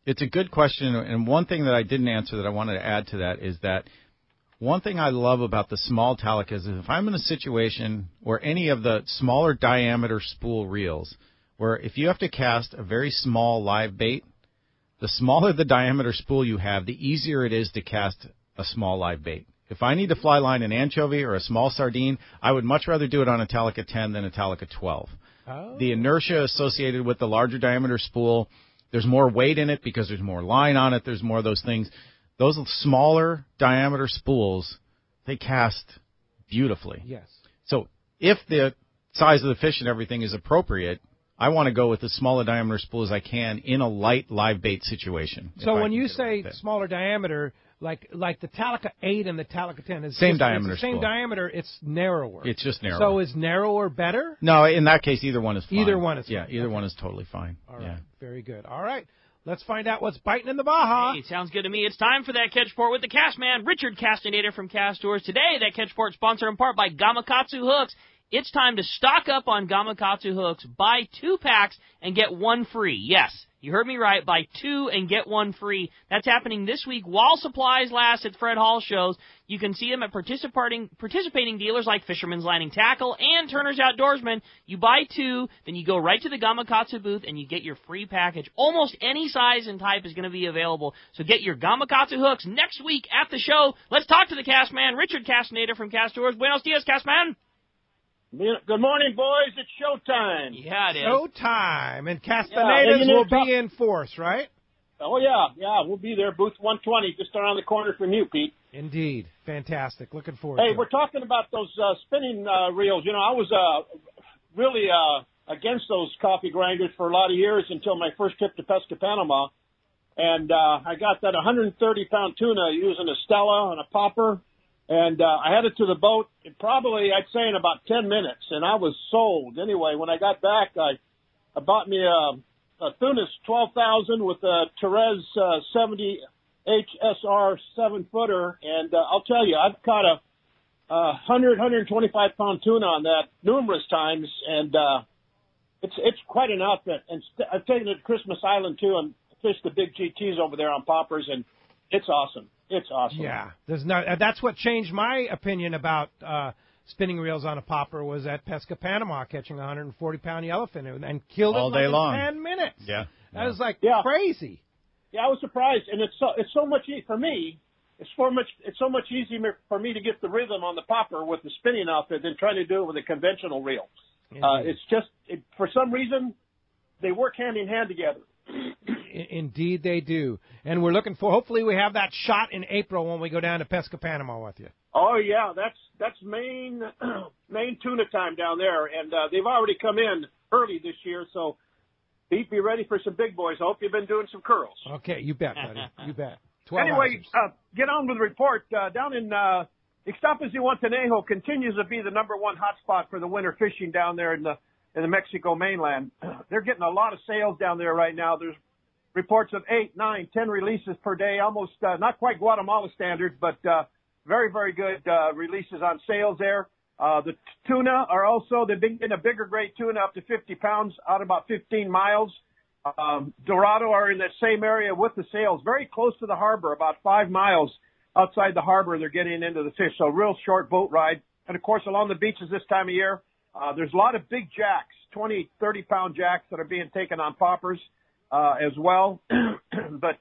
it's a good question, and one thing that I didn't answer that I wanted to add to that is that one thing I love about the small Talicas is if I'm in a situation or any of the smaller diameter spool reels where if you have to cast a very small live bait, the smaller the diameter spool you have, the easier it is to cast a small live bait. If I need to fly line an anchovy or a small sardine, I would much rather do it on a Talica 10 than a Talica 12. Oh. The inertia associated with the larger diameter spool, there's more weight in it because there's more line on it. There's more of those things. Those smaller diameter spools, they cast beautifully. Yes. So if the size of the fish and everything is appropriate, I want to go with as small a diameter spool as I can in a light live bait situation. So when you say smaller diameter, like the Talica 8 and the Talica 10 is same diameter. It's the same spool. diameter. It's narrower. It's just narrower. So is narrower better? No, in that case, either one is fine. Either one is fine. Yeah, either one is totally fine. All right. Yeah. Very good. All right. Let's find out what's biting in the Baja. Hey, sounds good to me. It's time for that catch port with the cast man, Richard Castaneда from Cast Tours. Today, that catch port sponsored in part by Gamakatsu Hooks. It's time to stock up on Gamakatsu Hooks. Buy 2 packs and get 1 free. Yes, you heard me right. Buy 2 and get 1 free. That's happening this week while supplies last at Fred Hall shows. You can see them at participating dealers like Fisherman's Landing Tackle and Turner's Outdoorsman. You buy 2, then you go right to the Gamakatsu booth and you get your free package. Almost any size and type is going to be available. So get your Gamakatsu Hooks next week at the show. Let's talk to the cast man, Richard Castaneda from Cast Tours. Buenos dias, cast man. Good morning, boys. It's showtime. Yeah, it is. Showtime. And Castanedas will be in force, right? Oh, yeah. We'll be there, booth 120, just around the corner from you, Pete. Indeed. Fantastic. Looking forward to it. Hey, we're talking about those spinning reels. You know, I was really against those coffee grinders for a lot of years until my first trip to Pesca, Panama. And I got that 130-pound tuna using a Stella and a popper. And I headed to the boat, probably, I'd say, in about 10 minutes, and I was sold. Anyway, when I got back, I bought me a Thunis 12,000 with a Therese 70 HSR 7-footer, and I'll tell you, I've caught a 125-pound tuna on that numerous times, and it's quite an outfit. And I've taken it to Christmas Island, too, and fished the big GTs over there on poppers, and it's awesome. It's awesome. Yeah, that's what changed my opinion about spinning reels on a popper was at Pesca, Panama, catching a 140-pound yellowfin and killed all it day in long. 10 minutes. Yeah, that was crazy. Yeah, I was surprised, and it's so much for me. It's so much easier for me to get the rhythm on the popper with the spinning outfit than trying to do it with a conventional reel. It's just for some reason they work hand in hand together. Indeed they do. And we're looking for, hopefully we have that shot in April when we go down to Pesca, Panama with you. Oh, yeah, that's main tuna time down there. And they've already come in early this year, so be ready for some big boys. I hope you've been doing some curls. Okay, you bet, buddy. You bet. Anyway, get on with the report. Down in Ixtapas y Guantanejo continues to be the number one hotspot for the winter fishing down there in the Mexico mainland. They're getting a lot of sales down there right now. There's reports of 8, 9, 10 releases per day, almost not quite Guatemala standards, but very, very good releases on sales there. The tuna are also, they've been getting a bigger grade tuna up to 50 pounds out about 15 miles. Dorado are in that same area with the sales, very close to the harbor, about 5 miles outside the harbor. They're getting into the fish, so real short boat ride. And, of course, along the beaches this time of year, there's a lot of big jacks, 20, 30-pound jacks that are being taken on poppers as well. But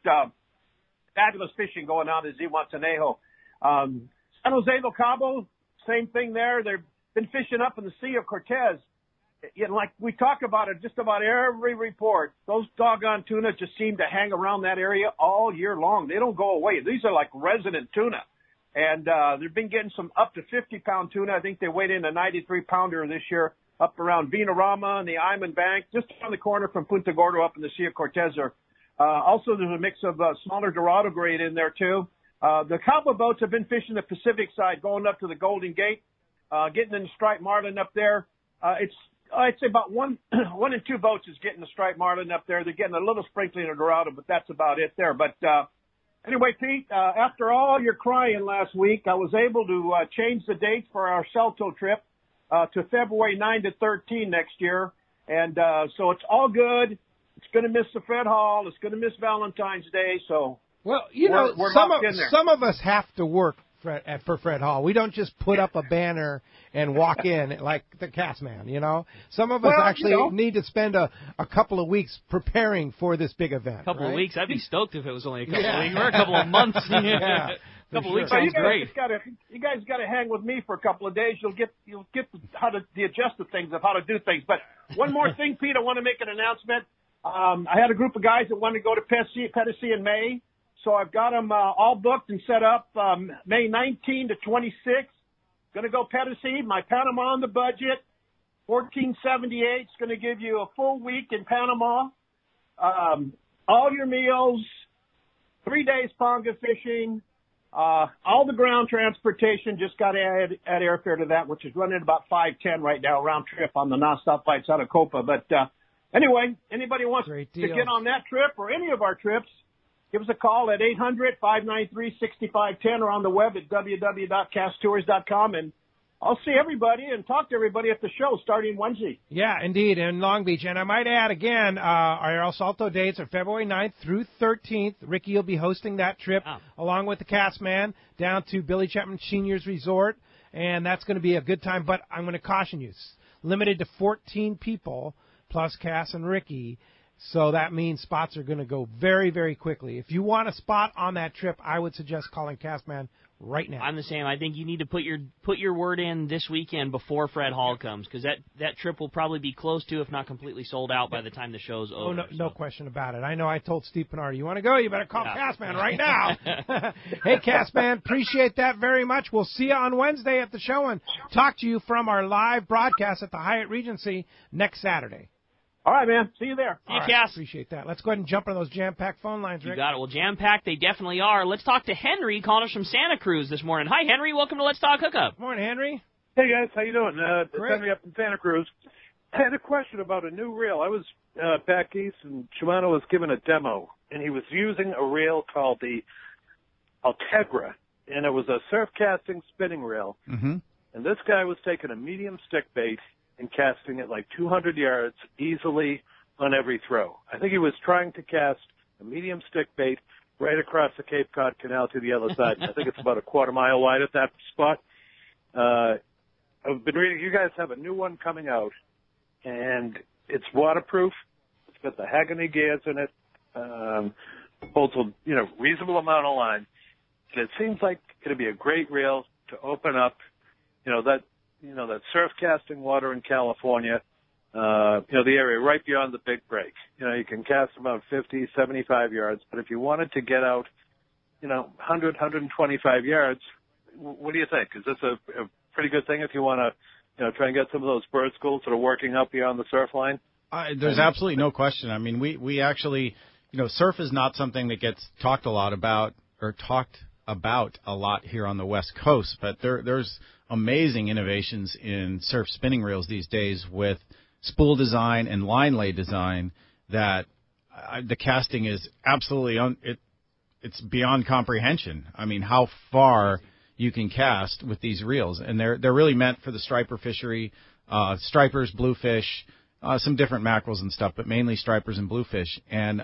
fabulous fishing going on at Zihuatanejo. San Jose del Cabo, same thing there. They've been fishing up in the Sea of Cortez. Like we talk about it just about every report, those doggone tuna just seem to hang around that area all year long. They don't go away. These are like resident tuna. And they've been getting some up to 50-pound tuna. I think they weighed in a 93-pounder this year up around Vinarama and the Iman Bank, just on the corner from Punta Gordo up in the Sea of Cortez. Also, there's a mix of smaller Dorado grade in there, too. The Cabo boats have been fishing the Pacific side, going up to the Golden Gate, getting in the striped marlin up there. I'd say about one in two boats is getting the striped marlin up there. They're getting a little sprinkling of Dorado, but that's about it there. But Anyway, Pete, after all your crying last week, I was able to change the date for our Salto trip to February 9 to 13 next year. And so it's all good. It's going to miss the Fred Hall. It's going to miss Valentine's Day. So well, you know, we're some of us have to work for Fred Hall. We don't just put up a banner and walk in like the cast man, you know. Some of us actually need to spend a couple of weeks preparing for this big event. A couple of weeks? I'd be stoked if it was only a couple Yeah. of weeks or a couple of months. Yeah. A couple of weeks So sounds great. you guys got to hang with me for a couple of days. You'll get the adjusted things of how to do things. But one more thing, Pete, I want to make an announcement. I had a group of guys that wanted to go to Petitcy in May. So I've got them all booked and set up May 19 to 26. Going to go Petitcy. My Panama on the budget, $14.78. It's going to give you a full week in Panama. All your meals, 3 days ponga fishing, all the ground transportation. Just got to add airfare to that, which is running about $5.10 right now round trip on the nonstop flights out of Copa. But anyway, anybody wants to get on that trip or any of our trips, give us a call at 800-593-6510 or on the web at www.casttours.com, and I'll see everybody and talk to everybody at the show starting Wednesday. Yeah, indeed, in Long Beach. And I might add again, our El Salto dates are February 9th through 13th. Ricky will be hosting that trip along with the cast man down to Billy Chapman Senior's Resort, and that's going to be a good time. But I'm going to caution you, limited to 14 people plus Cass and Ricky. So that means spots are going to go very, very quickly. If you want a spot on that trip, I would suggest calling Castman right now. I'm the same. I think you need to put your word in this weekend before Fred Hall comes, because that trip will probably be close to, if not completely sold out by the time the show's over. No question about it. I know I told Steve Pinard, you want to go? You better call Castman right now. Hey, Castman, appreciate that very much. We'll see you on Wednesday at the show and talk to you from our live broadcast at the Hyatt Regency next Saturday. All right, man. See you there. See you, Cass. Appreciate that. Let's go ahead and jump on those jam-packed phone lines, Rick. You got it. Well, jam-packed they definitely are. Let's talk to Henry, calling us from Santa Cruz this morning. Hi, Henry. Welcome to Let's Talk Hookup. Morning, Henry. Hey, guys. How you doing? It's Great. Henry up in Santa Cruz. I had a question about a new reel. I was back east, and Shimano was given a demo, and he was using a reel called the Altegra, and it was a surf casting spinning reel. Mm-hmm. And this guy was taking a medium stick bait and casting it like 200 yards easily on every throw. I think he was trying to cast a medium stick bait right across the Cape Cod Canal to the other side. I think it's about a quarter mile wide at that spot. I've been reading, you guys have a new one coming out, and it's waterproof. It's got the Hagerty gears in it, holds a reasonable amount of line. And it seems like it'd be a great reel to open up, that surf casting water in California, the area right beyond the big break. You can cast about 50, 75 yards, but if you wanted to get out, 100, 125 yards, what do you think? Is this a pretty good thing if you want to, try and get some of those bird schools that are working up beyond the surf line? There's absolutely no question. I mean, we actually, surf is not something that gets talked a lot about a lot here on the West Coast, but there's amazing innovations in surf spinning reels these days with spool design and line lay design that the casting is absolutely it's beyond comprehension. I mean, how far you can cast with these reels, and they're really meant for the striper fishery, stripers, bluefish, some different mackerels and stuff, but mainly stripers and bluefish. And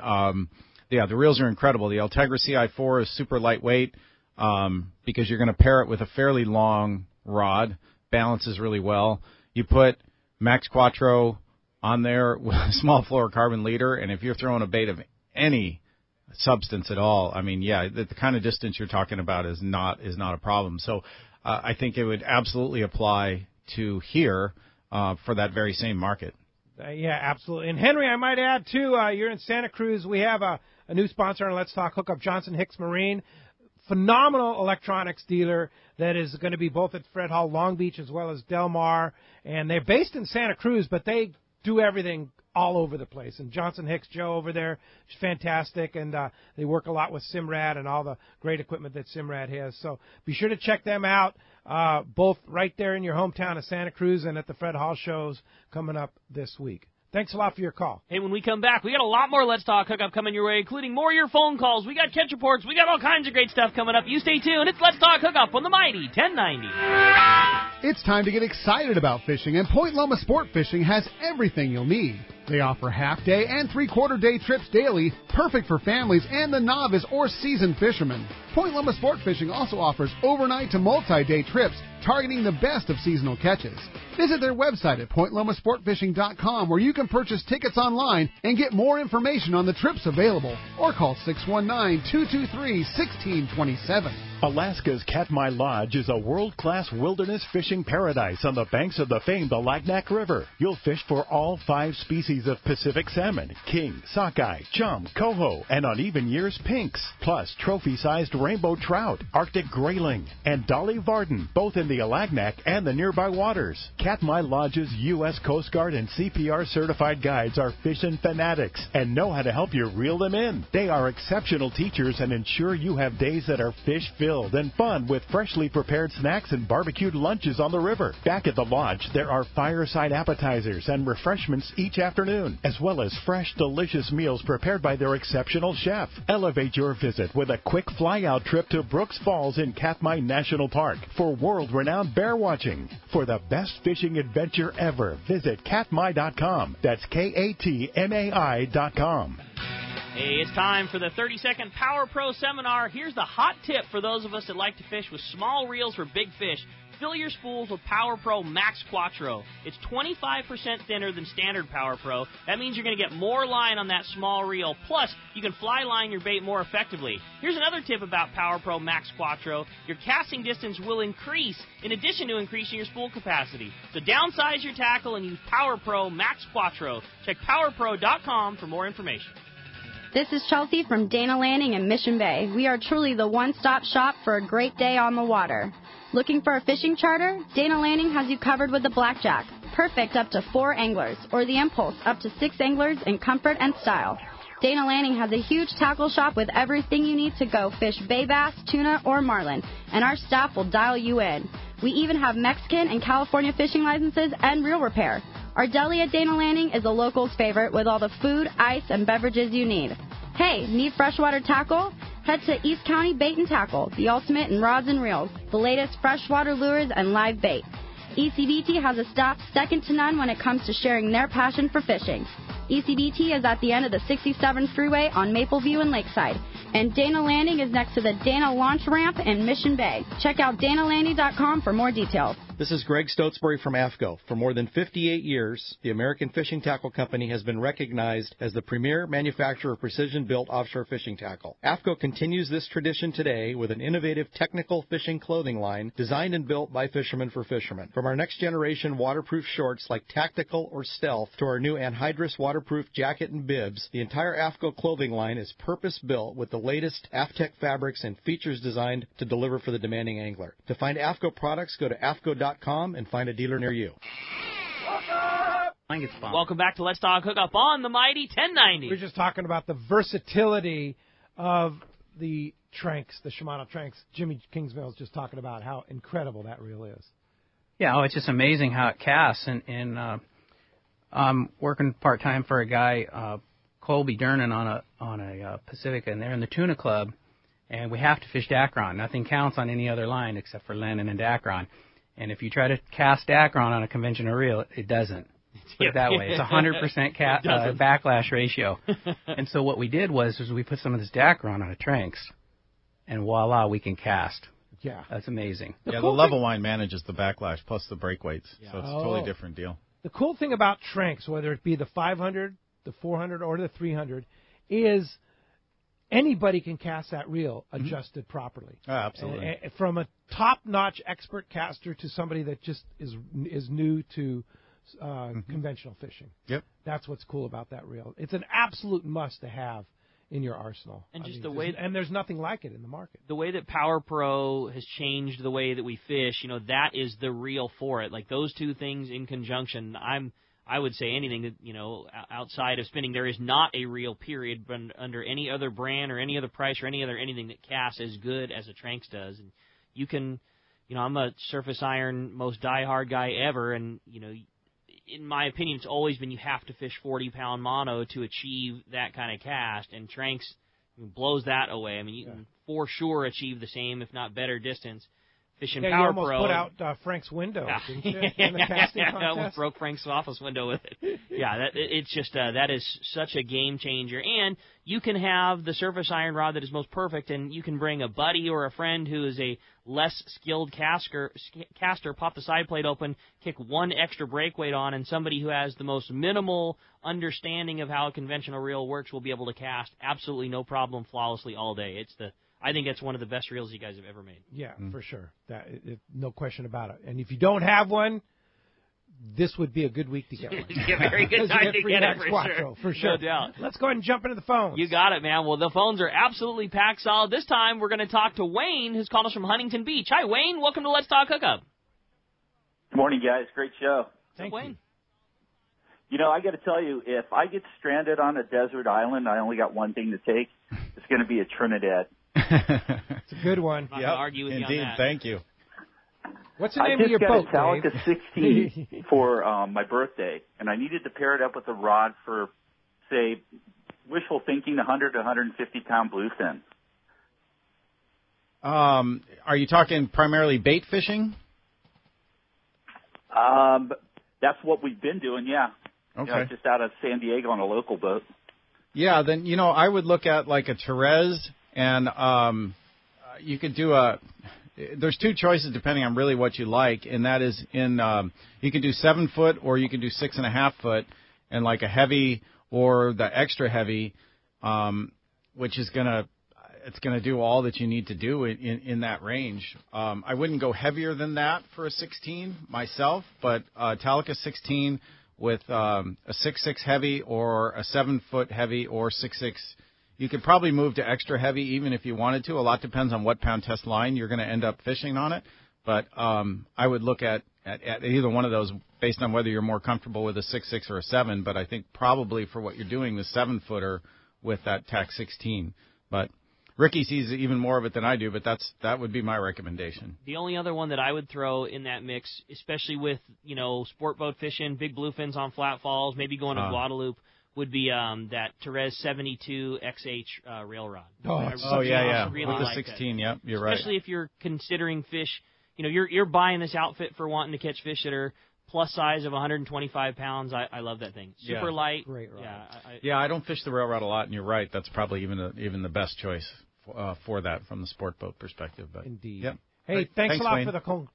the reels are incredible. The Altegra CI4 is super lightweight because you're going to pair it with a fairly long rod, balances really well. You put Max Quattro on there with a small fluorocarbon leader, and if you're throwing a bait of any substance at all, I mean, the kind of distance you're talking about is not a problem. So I think it would absolutely apply to here for that very same market. Yeah, absolutely. And Henry, I might add too, you're in Santa Cruz. We have a new sponsor on Let's Talk Hookup, Johnson Hicks Marine. Phenomenal electronics dealer that is going to be both at Fred Hall, Long Beach, as well as Del Mar. And they're based in Santa Cruz, but they do everything all over the place. And Johnson Hicks, Joe over there, is fantastic. And they work a lot with Simrad and all the great equipment that Simrad has. So be sure to check them out, both right there in your hometown of Santa Cruz and at the Fred Hall shows coming up this week. Thanks a lot for your call. Hey, when we come back, we got a lot more Let's Talk Hookup coming your way, including more of your phone calls. We got catch reports. We got all kinds of great stuff coming up. You stay tuned. It's Let's Talk Hookup on the Mighty 1090. It's time to get excited about fishing, and Point Loma Sport Fishing has everything you'll need. They offer half-day and three-quarter-day trips daily, perfect for families and the novice or seasoned fishermen. Point Loma Sport Fishing also offers overnight to multi-day trips, targeting the best of seasonal catches. Visit their website at pointlomasportfishing.com, where you can purchase tickets online and get more information on the trips available, or call 619-223-1627. Alaska's Katmai Lodge is a world-class wilderness fishing paradise on the banks of the famed Alagnak River. You'll fish for all 5 species of Pacific salmon, king, sockeye, chum, coho, and on even years, pinks, plus trophy-sized rainbow trout, Arctic grayling, and Dolly Varden, both in the Alagnak and the nearby waters. Katmai Lodge's U.S. Coast Guard and CPR certified guides are fishing fanatics and know how to help you reel them in. They are exceptional teachers and ensure you have days that are fish-filled and fun with freshly prepared snacks and barbecued lunches on the river. Back at the lodge, there are fireside appetizers and refreshments each afternoon, as well as fresh, delicious meals prepared by their exceptional chef. Elevate your visit with a quick fly-out trip to Brooks Falls in Katmai National Park for world-renowned bear watching. For the best fishing adventure ever, visit katmai.com. That's KATMAI.com. Hey, it's time for the 30-second Power Pro Seminar. Here's the hot tip for those of us that like to fish with small reels for big fish. Fill your spools with Power Pro Max Quattro. It's 25% thinner than standard Power Pro. That means you're going to get more line on that small reel. Plus, you can fly line your bait more effectively. Here's another tip about Power Pro Max Quattro. Your casting distance will increase in addition to increasing your spool capacity. So downsize your tackle and use Power Pro Max Quattro. Check PowerPro.com for more information. This is Chelsea from Dana Landing in Mission Bay. We are truly the one-stop shop for a great day on the water. Looking for a fishing charter? Dana Landing has you covered with the Blackjack. Perfect up to 4 anglers, or the Impulse up to 6 anglers in comfort and style. Dana Landing has a huge tackle shop with everything you need to go fish bay bass, tuna, or marlin, and our staff will dial you in. We even have Mexican and California fishing licenses and reel repair. Our deli at Dana Landing is a local's favorite with all the food, ice, and beverages you need. Hey, need freshwater tackle? Head to East County Bait and Tackle, the ultimate in rods and reels, the latest freshwater lures and live bait. ECBT has a staff second to none when it comes to sharing their passion for fishing. ECBT is at the end of the 67 freeway on Mapleview and Lakeside, and Dana Landing is next to the Dana Launch Ramp in Mission Bay. Check out danalanding.com for more details. This is Greg Stotesbury from AFCO. For more than 58 years, the American Fishing Tackle Company has been recognized as the premier manufacturer of precision-built offshore fishing tackle. AFCO continues this tradition today with an innovative technical fishing clothing line designed and built by fishermen for fishermen. From our next-generation waterproof shorts like Tactical or Stealth to our new anhydrous waterproof jacket and bibs, the entire AFCO clothing line is purpose-built with the latest AFTEC fabrics and features designed to deliver for the demanding angler. To find AFCO products, go to AFCO.com and find a dealer near you. Welcome back to Let's Talk Hookup on the Mighty 1090. We're just talking about the versatility of the Tranks, the Shimano Tranks. Jimmy Kingsmill is just talking about how incredible that reel is. Yeah, it's just amazing how it casts. And I'm working part-time for a guy, Colby Dernan, on a Pacifica, and they're in the Tuna Club, and we have to fish Dacron. Nothing counts on any other line except for Lennon and Dacron. And if you try to cast Dacron on a conventional reel, it doesn't. Put it that way. It's 100% backlash ratio. And so what we did was we put some of this Dacron on a Tranks, and voila, we can cast. Yeah. That's amazing. The level line manages the backlash plus the break weights, so it's a totally different deal. The cool thing about Tranks, whether it be the 500, the 400, or the 300, is anybody can cast that reel adjusted properly. Oh, absolutely. And from a top-notch expert caster to somebody that just is new to conventional fishing. Yep. That's what's cool about that reel. It's an absolute must to have in your arsenal. And just the way, and there's nothing like it in the market. The way that Power Pro has changed the way that we fish, that is the reel for it. Like those two things in conjunction, I would say anything that, outside of spinning, there is not a reel, period, but under any other brand or any other price or anything that casts as good as a Tranks does. And you can, I'm a surface iron most diehard guy ever, and, in my opinion, it's always been you have to fish 40-pound mono to achieve that kind of cast, and Tranks blows that away. I mean, you can for sure achieve the same, if not better, distance. Fishing you Power almost Pro. put out Frank's window, didn't you, in the casting contest? I almost broke Frank's office window with it. Yeah, it's just that is such a game changer. And you can have the surface iron rod that is most perfect, and you can bring a buddy or a friend who is a less skilled caster, pop the side plate open, kick one extra break weight on, and somebody who has the most minimal understanding of how a conventional reel works will be able to cast absolutely no problem flawlessly all day. I think it's one of the best reels you guys have ever made. Yeah, for sure. No question about it. And if you don't have one, this would be a good week to get one. Yeah, very good time to get it, for sure. No doubt. Let's go ahead and jump into the phones. You got it, man. Well, the phones are absolutely packed solid. This time, we're going to talk to Wayne, who's calling us from Huntington Beach. Hi, Wayne. Welcome to Let's Talk Hookup. Good morning, guys. Great show. Thank you. You know, I got to tell you, if I get stranded on a desert island, I only got one thing to take. It's going to be a Trinidad. It's a good one. I'm not gonna argue with you on Indeed, that. thank you. What's the name of your boat, I just got a Dave? Talica 16 for my birthday, and I needed to pair it up with a rod for, say, wishful thinking, 100 to 150-pound bluefin. Are you talking primarily bait fishing? That's what we've been doing, yeah. Okay. You know, just out of San Diego on a local boat. Yeah, then, I would look at like a Therese, and you could do there's two choices depending on really what you like, and that is you can do 7 foot or you can do 6.5 foot, and like a heavy or the extra heavy, which is it's gonna do all that you need to do in that range. I wouldn't go heavier than that for a 16 myself, but Talica 16 with a 6.6 heavy or a 7 foot heavy or 6.6. You could probably move to extra heavy even if you wanted to. A lot depends on what pound test line you're going to end up fishing on it. But I would look at either one of those based on whether you're more comfortable with a 6.6 or a 7. But I think probably for what you're doing, the 7-footer with that TAC 16. But Ricky sees even more of it than I do, but that would be my recommendation. The only other one that I would throw in that mix, especially with, sport boat fishing, big bluefins on flat falls, maybe going to Guadalupe, would be that Therese 72 XH rail rod. Yeah. Really with the like 16, that. Yep, you're right. Especially if you're considering fish, you're buying this outfit for wanting to catch fish that are plus size of 125 pounds. I love that thing. Super light. Great rod. Yeah, I don't fish the rail rod a lot, and you're right. That's probably even the best choice for that from the sport boat perspective. But indeed. Yep. Hey, thanks a lot Wayne. for the call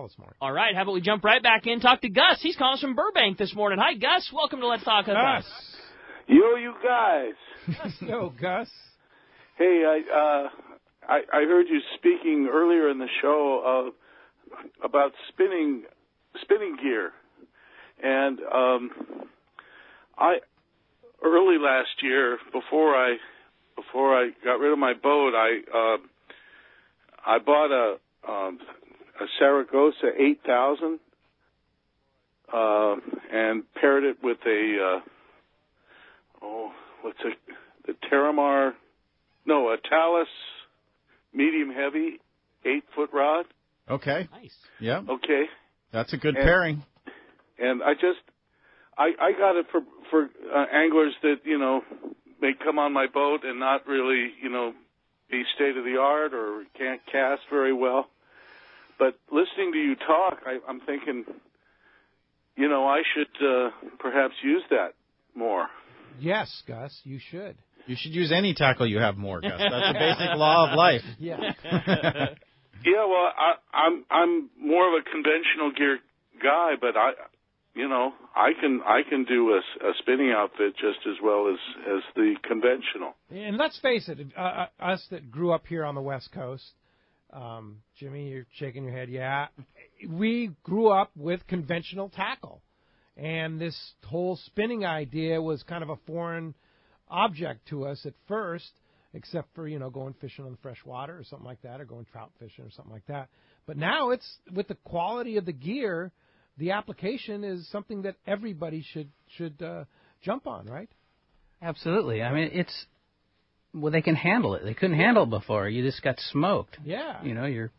this morning. All right, how about we jump right back in, talk to Gus. He's calling us from Burbank this morning. Hi, Gus. Welcome to Let's Talk Hookup. Gus. Yo, you guys. Yo, Gus. Hey, I heard you speaking earlier in the show about spinning gear, and I early last year before I got rid of my boat, I bought a Saragossa 8000 and paired it with a Terramar, a Talus medium heavy 8-foot rod. Okay. Nice. Yeah. Okay. That's a good pairing. And I got it for anglers that may come on my boat and not really be state of the art or can't cast very well. But listening to you talk, I'm thinking, I should perhaps use that more. Yes, Gus, you should. You should use any tackle you have more, Gus. That's a basic law of life. Yeah. Yeah, well, I'm more of a conventional gear guy, but I can do a spinning outfit just as well as the conventional. And let's face it, us that grew up here on the West Coast, Jimmy, you're shaking your head. Yeah, we grew up with conventional tackle, and this whole spinning idea was kind of a foreign object to us at first, except for, going fishing on the fresh water or something like that, or going trout fishing or something like that. But now it's, with the quality of the gear, the application is something that everybody should jump on, right? Absolutely. I mean, they can handle it. They couldn't handle it before. You just got smoked. Yeah. Your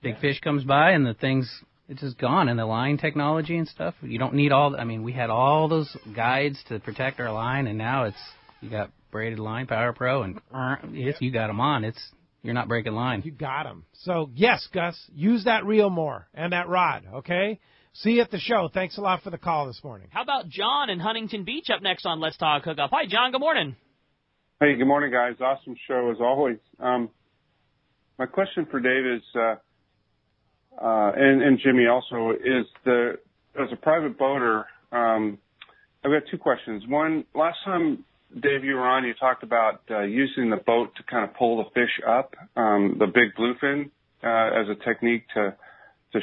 big fish comes by and the thing's just gone. And the line technology and stuff, you don't need all. I mean, we had all those guides to protect our line, and now you got braided line, Power Pro, and if you got them on, you're not breaking line. You got them. So yes, Gus, use that reel more and that rod. Okay. See you at the show. Thanks a lot for the call this morning. How about John in Huntington Beach up next on Let's Talk Hookup? Hi, John. Good morning. Hey, good morning, guys. Awesome show as always. My question for Dave is, and Jimmy also, is as a private boater, I've got two questions. One, last time, Dave, you were on, you talked about using the boat to kind of pull the fish up, the big bluefin, as a technique to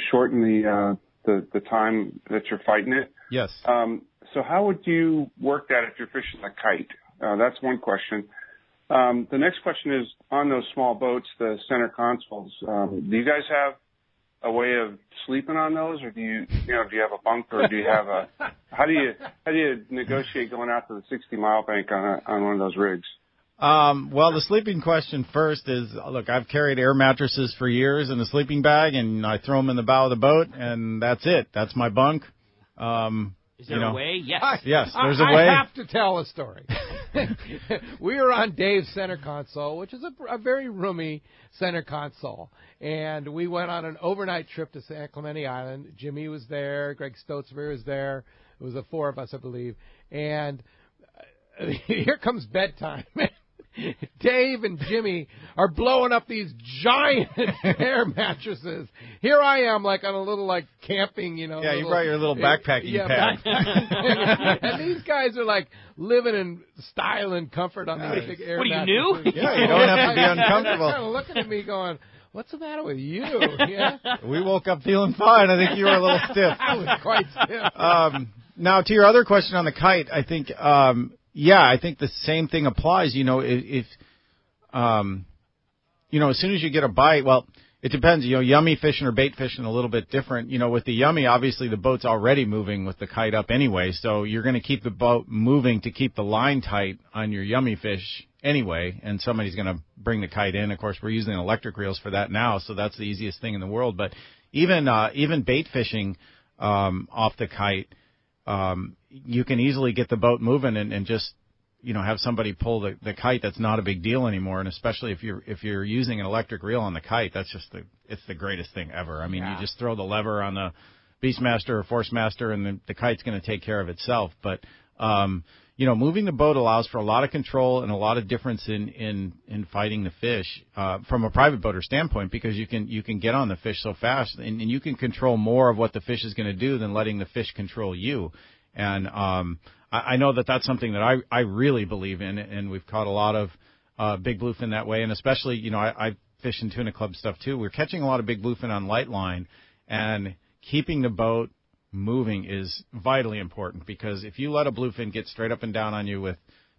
shorten the time that you're fighting it. Yes. So how would you work that if you're fishing a kite? That's one question. The next question is on those small boats, the center consoles. Do you guys have a way of sleeping on those, or do you have a bunk, or do you have how do you negotiate going out to the 60-mile bank on one of those rigs? Well, the sleeping question first is, look, I've carried air mattresses for years in a sleeping bag, and I throw them in the bow of the boat, and that's it. That's my bunk. Is there a way? Yes. Yes, there's a way. I have to tell a story. We were on Dave's center console, which is a very roomy center console. And we went on an overnight trip to San Clemente Island. Jimmy was there. Greg Stotzberg was there. It was the four of us, I believe. And here comes bedtime. Dave and Jimmy are blowing up these giant air mattresses. Here I am, like on a little camping, Yeah, you brought your little backpacking pad. And these guys are living in style and comfort on these big air What, are you mattresses. new? Yeah, you don't have to be uncomfortable. They're kind of looking at me going, what's the matter with you? Yeah. We woke up feeling fine. I think you were a little stiff. I was quite stiff. Now, to your other question on the kite, I think, I think the same thing applies. If as soon as you get a bite, well, it depends. Yummy fishing or bait fishing a little bit different. With the yummy, obviously the boat's already moving with the kite up anyway, so you're going to keep the boat moving to keep the line tight on your yummy fish anyway, and somebody's going to bring the kite in. Of course, we're using electric reels for that now, so that's the easiest thing in the world. But even bait fishing off the kite, you can easily get the boat moving and just have somebody pull the kite. That's not a big deal anymore, and especially if you're using an electric reel on the kite, that's just it's the greatest thing ever. I mean, you just throw the lever on the Beastmaster or Forcemaster, and the kite's going to take care of itself. But moving the boat allows for a lot of control and a lot of difference in fighting the fish from a private boater standpoint, because you can get on the fish so fast, and you can control more of what the fish is going to do than letting the fish control you. And I know that's something that I really believe in, and we've caught a lot of big bluefin that way, and especially, I fish in tuna club stuff too. We're catching a lot of big bluefin on light line, and keeping the boat moving is vitally important, because if you let a bluefin get straight up and down on you with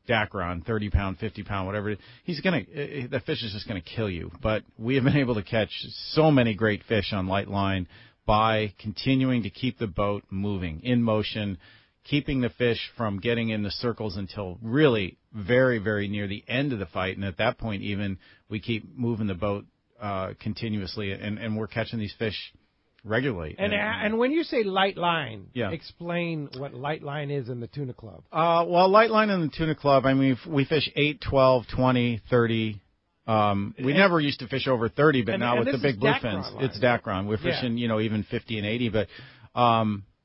Dacron, 30-pound, 50-pound, whatever, the fish is just going to kill you. But we have been able to catch so many great fish on light line by continuing to keep the boat moving, in motion, keeping the fish from getting in the circles until really very, very near the end of the fight. And at that point, even, we keep moving the boat continuously, and we're catching these fish regularly. And when you say light line, yeah. Explain what light line is in the tuna club. Well, light line in the tuna club, I mean, we fish 8, 12, 20, 30. We never used to fish over 30, but now with the big bluefins, it's Dacron. We're fishing, even 50 and 80. But,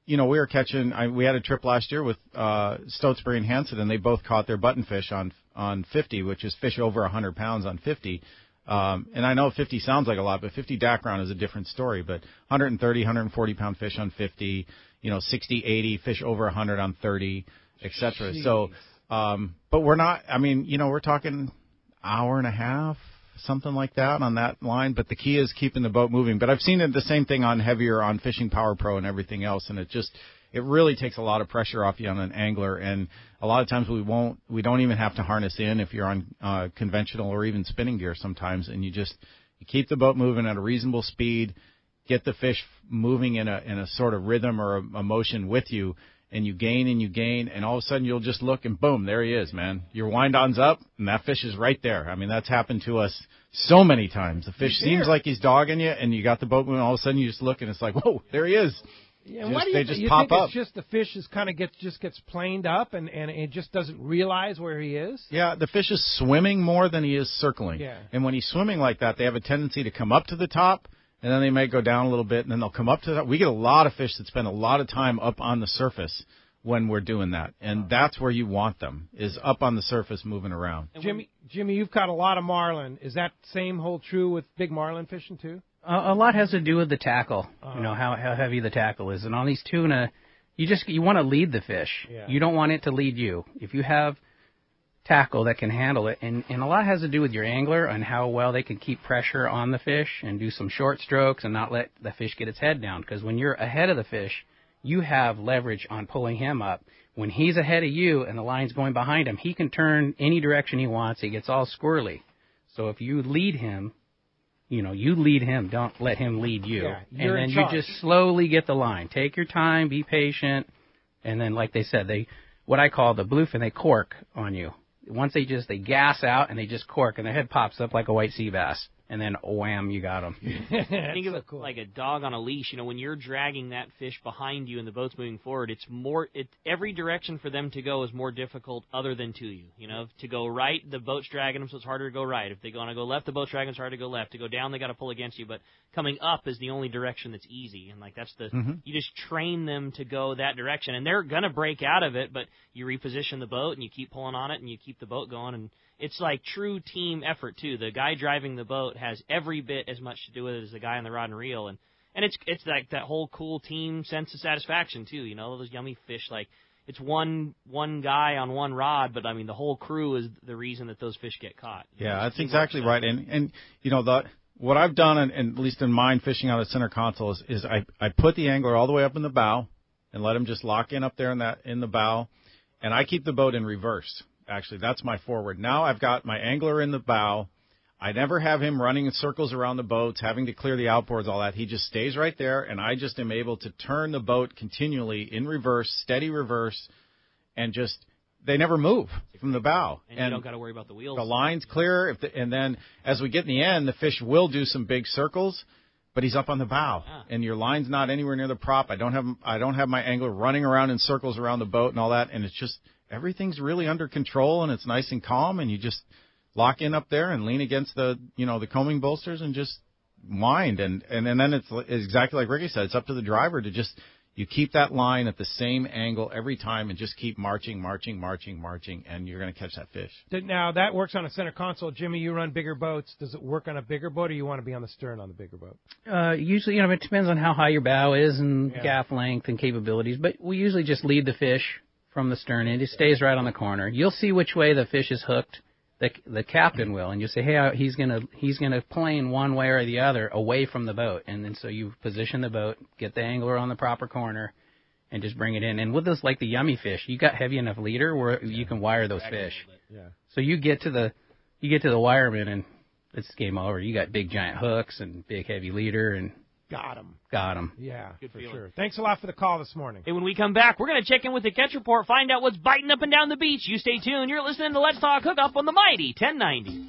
we were catching, we had a trip last year with Stotzberg and Hansen, and they both caught their buttonfish on 50, which is fish over 100 pounds on 50. And I know 50 sounds like a lot, but 50 Dacron is a different story. But 130, 140-pound fish on 50, 60, 80, fish over 100 on 30, etc. So, but we're not, we're talking hour and a half, something like that on that line. But the key is keeping the boat moving. But I've seen the same thing on heavier, on Fishing Power Pro and everything else, and it really takes a lot of pressure off you on an angler. And a lot of times we don't even have to harness in if you're on conventional or even spinning gear sometimes, and you keep the boat moving at a reasonable speed, get the fish moving in a sort of rhythm or a motion with you, and you gain, and all of a sudden you'll just look, and boom, there he is, man. Your wind-on's up, and that fish is right there. I mean, that's happened to us so many times. The fish seems like he's dogging you, and you got the boat moving, and all of a sudden you just look, and it's like, whoa, there he is. Yeah, why do you think it's just the fish is kind of gets planed up and it just doesn't realize where he is? Yeah, the fish is swimming more than he is circling. Yeah. And when he's swimming like that, they have a tendency to come up to the top, and then they may go down a little bit, and then they'll come up to the top. We get a lot of fish that spend a lot of time up on the surface when we're doing that, and that's where you want them, is up on the surface moving around. Jimmy, you've caught a lot of marlin. Is that same hold true with big marlin fishing too? A lot has to do with the tackle, how heavy the tackle is. And on these tuna, you want to lead the fish. Yeah. You don't want it to lead you. If you have tackle that can handle it, and a lot has to do with your angler and how well they can keep pressure on the fish and do some short strokes and not let the fish get its head down. Because when you're ahead of the fish, you have leverage on pulling him up. When he's ahead of you and the line's going behind him, he can turn any direction he wants. He gets all squirrely. So if you lead him, you lead him. Don't let him lead you. Yeah, and then you just slowly get the line. Take your time, be patient, and then, like they said, what I call the bluefin, they cork on you. Once they gas out and they just cork, and their head pops up like a white sea bass. And then, wham, you got them. Think of it like a dog on a leash. When you're dragging that fish behind you and the boat's moving forward, every direction for them to go is more difficult other than to you. To go right, the boat's dragging them, so it's harder to go right. If they want to go left, the boat's dragging them, it's harder to go left. To go down, they got to pull against you. But coming up is the only direction that's easy. And that's you just train them to go that direction. And they're going to break out of it, but you reposition the boat and you keep pulling on it and you keep the boat going. And it's like true team effort, too. The guy driving the boat has every bit as much to do with it as the guy on the rod and reel. And it's like that whole cool team sense of satisfaction, too. Those yummy fish, it's one guy on one rod, but, the whole crew is the reason that those fish get caught. Yeah, that's exactly right. And what I've done, and at least in mine fishing out of center console, is I put the angler all the way up in the bow and let him just lock in up there in the bow, and I keep the boat in reverse. Actually, that's my forward. Now I've got my angler in the bow. I never have him running in circles around the boats, having to clear the outboards, all that. He just stays right there, and I just am able to turn the boat continually in reverse, steady reverse, and they never move from the bow. And you don't got to worry about the wheels. The line's clear, and then as we get in the end, the fish will do some big circles, but he's up on the bow, and your line's not anywhere near the prop. I don't have my angler running around in circles around the boat and all that, and it's just everything's really under control, and it's nice and calm, and you just lock in up there and lean against the combing bolsters and just wind, and then it's exactly like Ricky said. It's up to the driver to you keep that line at the same angle every time and just keep marching, and you're going to catch that fish. Now, that works on a center console. Jimmy, you run bigger boats. Does it work on a bigger boat, or you want to be on the stern on the bigger boat? Usually, it depends on how high your bow is and gaff length and capabilities, but we usually just lead the fish from the stern, and it stays right on the corner. You'll see which way the fish is hooked. The captain will, and you say, hey, he's gonna plane one way or the other away from the boat, and then so you position the boat, get the angler on the proper corner, and just bring it in. And with those like the yummy fish, you got heavy enough leader where you can wire those fish. Yeah. So you get to the wireman, and it's game over. You got big giant hooks and big heavy leader, and got him. Yeah, good for sure. Thanks a lot for the call this morning. Hey, when we come back, we're going to check in with the catch report, find out what's biting up and down the beach. You stay tuned. You're listening to Let's Talk Hookup on the mighty 1090.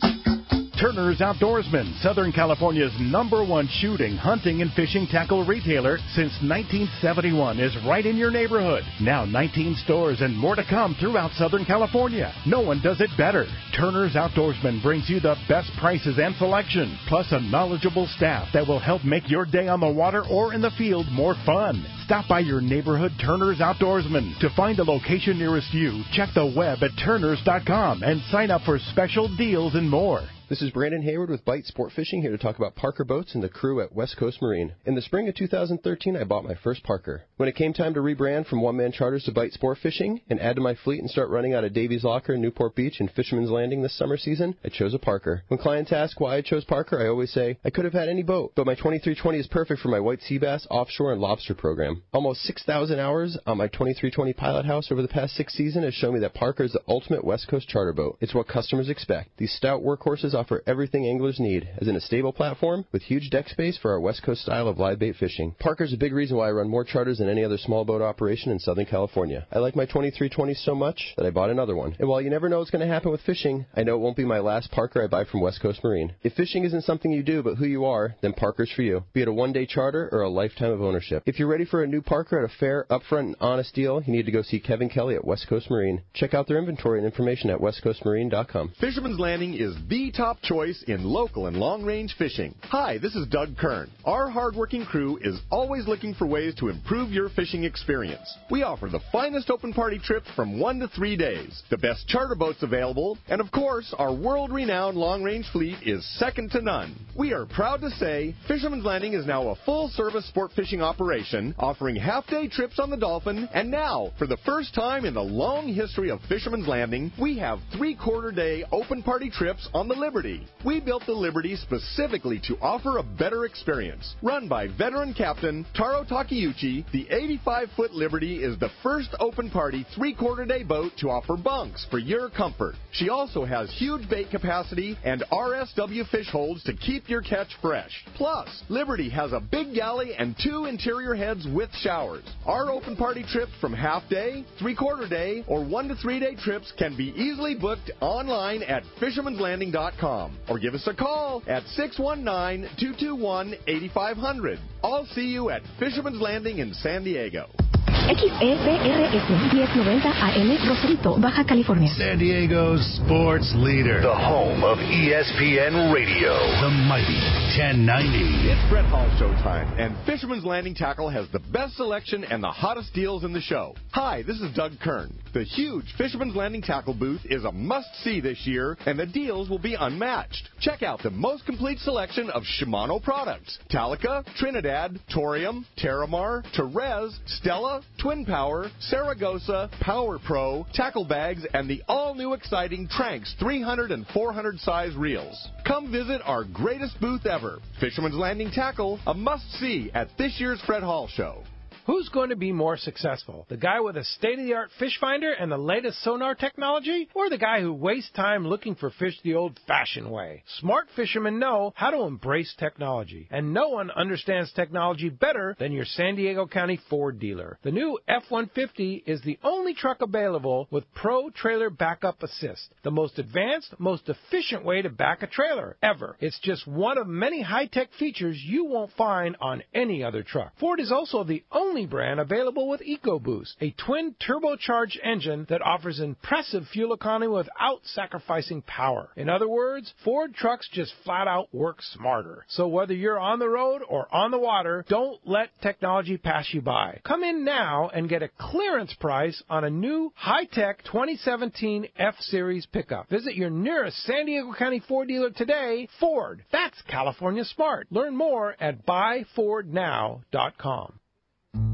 Turner's Outdoorsman, Southern California's #1 shooting, hunting, and fishing tackle retailer since 1971, is right in your neighborhood. Now 19 stores and more to come throughout Southern California. No one does it better. Turner's Outdoorsman brings you the best prices and selection, plus a knowledgeable staff that will help make your day on the water or in the field more fun. Stop by your neighborhood Turner's Outdoorsman. To find a location nearest you, check the web at turners.com and sign up for special deals and more. This is Brandon Hayward with Bite Sport Fishing, here to talk about Parker Boats and the crew at West Coast Marine. In the spring of 2013, I bought my first Parker. When it came time to rebrand from one-man charters to Bite Sport Fishing and add to my fleet and start running out of Davies Locker, Newport Beach, and Fisherman's Landing this summer season, I chose a Parker. When clients ask why I chose Parker, I always say, I could have had any boat, but my 2320 is perfect for my white sea bass, offshore, and lobster program. Almost 6,000 hours on my 2320 Pilot House over the past 6 seasons has shown me that Parker is the ultimate West Coast charter boat. It's what customers expect. These stout workhorses offer everything anglers need, as in a stable platform with huge deck space for our West Coast style of live bait fishing. Parker's a big reason why I run more charters than any other small boat operation in Southern California. I like my 2320 so much that I bought another one. And while you never know what's going to happen with fishing, I know it won't be my last Parker I buy from West Coast Marine. If fishing isn't something you do but who you are, then Parker's for you, be it a one-day charter or a lifetime of ownership. If you're ready for a new Parker at a fair, upfront, and honest deal, you need to go see Kevin Kelly at West Coast Marine. Check out their inventory and information at westcoastmarine.com. Fisherman's Landing is the top choice in local and long-range fishing. Hi, this is Doug Kern. Our hardworking crew is always looking for ways to improve your fishing experience. We offer the finest open party trips from 1 to 3 days, the best charter boats available, and of course, our world-renowned long-range fleet is second to none. We are proud to say Fisherman's Landing is now a full-service sport fishing operation, offering half-day trips on the Dolphin, and now, for the first time in the long history of Fisherman's Landing, we have 3/4-day open party trips on the Liberty. We built the Liberty specifically to offer a better experience. Run by veteran captain Taro Takeuchi, the 85-foot Liberty is the first open party 3/4-day boat to offer bunks for your comfort. She also has huge bait capacity and RSW fish holds to keep your catch fresh. Plus, Liberty has a big galley and 2 interior heads with showers. Our open party trips from half-day, 3/4-day, or 1 to 3-day trips can be easily booked online at fishermanslanding.com or give us a call at 619-221-8500. I'll see you at Fisherman's Landing in San Diego. XEPRS 1090 AM Rosarito, Baja California. San Diego's sports leader. The home of ESPN Radio. The mighty 1090. It's Brett Hall showtime, and Fisherman's Landing Tackle has the best selection and the hottest deals in the show. Hi, this is Doug Kern. The huge Fisherman's Landing Tackle booth is a must-see this year, and the deals will be unmatched. Check out the most complete selection of Shimano products. Talica, Trinidad, Torium, Terramar, Terez, Stella, Twin Power, Saragossa, Power Pro, tackle bags, and the all-new exciting Tranx 300 and 400 size reels. Come visit our greatest booth ever, Fisherman's Landing Tackle, a must-see at this year's Fred Hall Show. Who's going to be more successful? The guy with a state-of-the-art fish finder and the latest sonar technology? Or the guy who wastes time looking for fish the old-fashioned way? Smart fishermen know how to embrace technology. And no one understands technology better than your San Diego County Ford dealer. The new F-150 is the only truck available with Pro Trailer Backup Assist. The most advanced, most efficient way to back a trailer ever. It's just one of many high-tech features you won't find on any other truck. Ford is also the only brand available with EcoBoost, a twin turbocharged engine that offers impressive fuel economy without sacrificing power. In other words, Ford trucks just flat out work smarter. So whether you're on the road or on the water, don't let technology pass you by. Come in now and get a clearance price on a new high-tech 2017 F-Series pickup. Visit your nearest San Diego County Ford dealer today. Ford, that's California smart. Learn more at buyfordnow.com.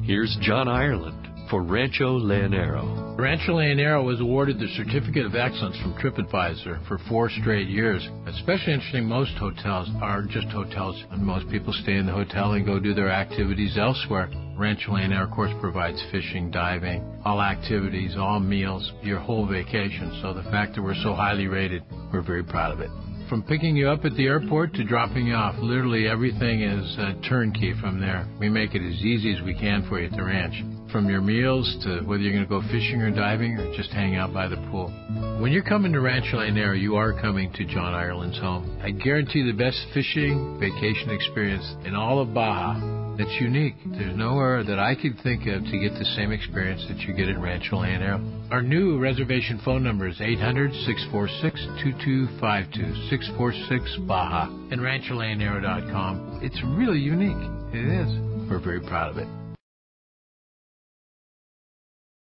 Here's John Ireland for Rancho Leonero. Rancho Leonero was awarded the Certificate of Excellence from TripAdvisor for 4 straight years. Especially interesting, most hotels are just hotels, and most people stay in the hotel and go do their activities elsewhere. Rancho Leonero, of course, provides fishing, diving, all activities, all meals, your whole vacation. So the fact that we're so highly rated, we're very proud of it. From picking you up at the airport to dropping you off, literally everything is turnkey from there. We make it as easy as we can for you at the ranch. From your meals to whether you're going to go fishing or diving or just hang out by the pool. When you're coming to Rancho Leonero, you are coming to John Ireland's home. I guarantee the best fishing vacation experience in all of Baja. It's unique. There's nowhere that I could think of to get the same experience that you get at Rancho Leonero. Our new reservation phone number is 800-646-2252, 646-BAJA, and rancholeonero.com. It's really unique. It is. We're very proud of it.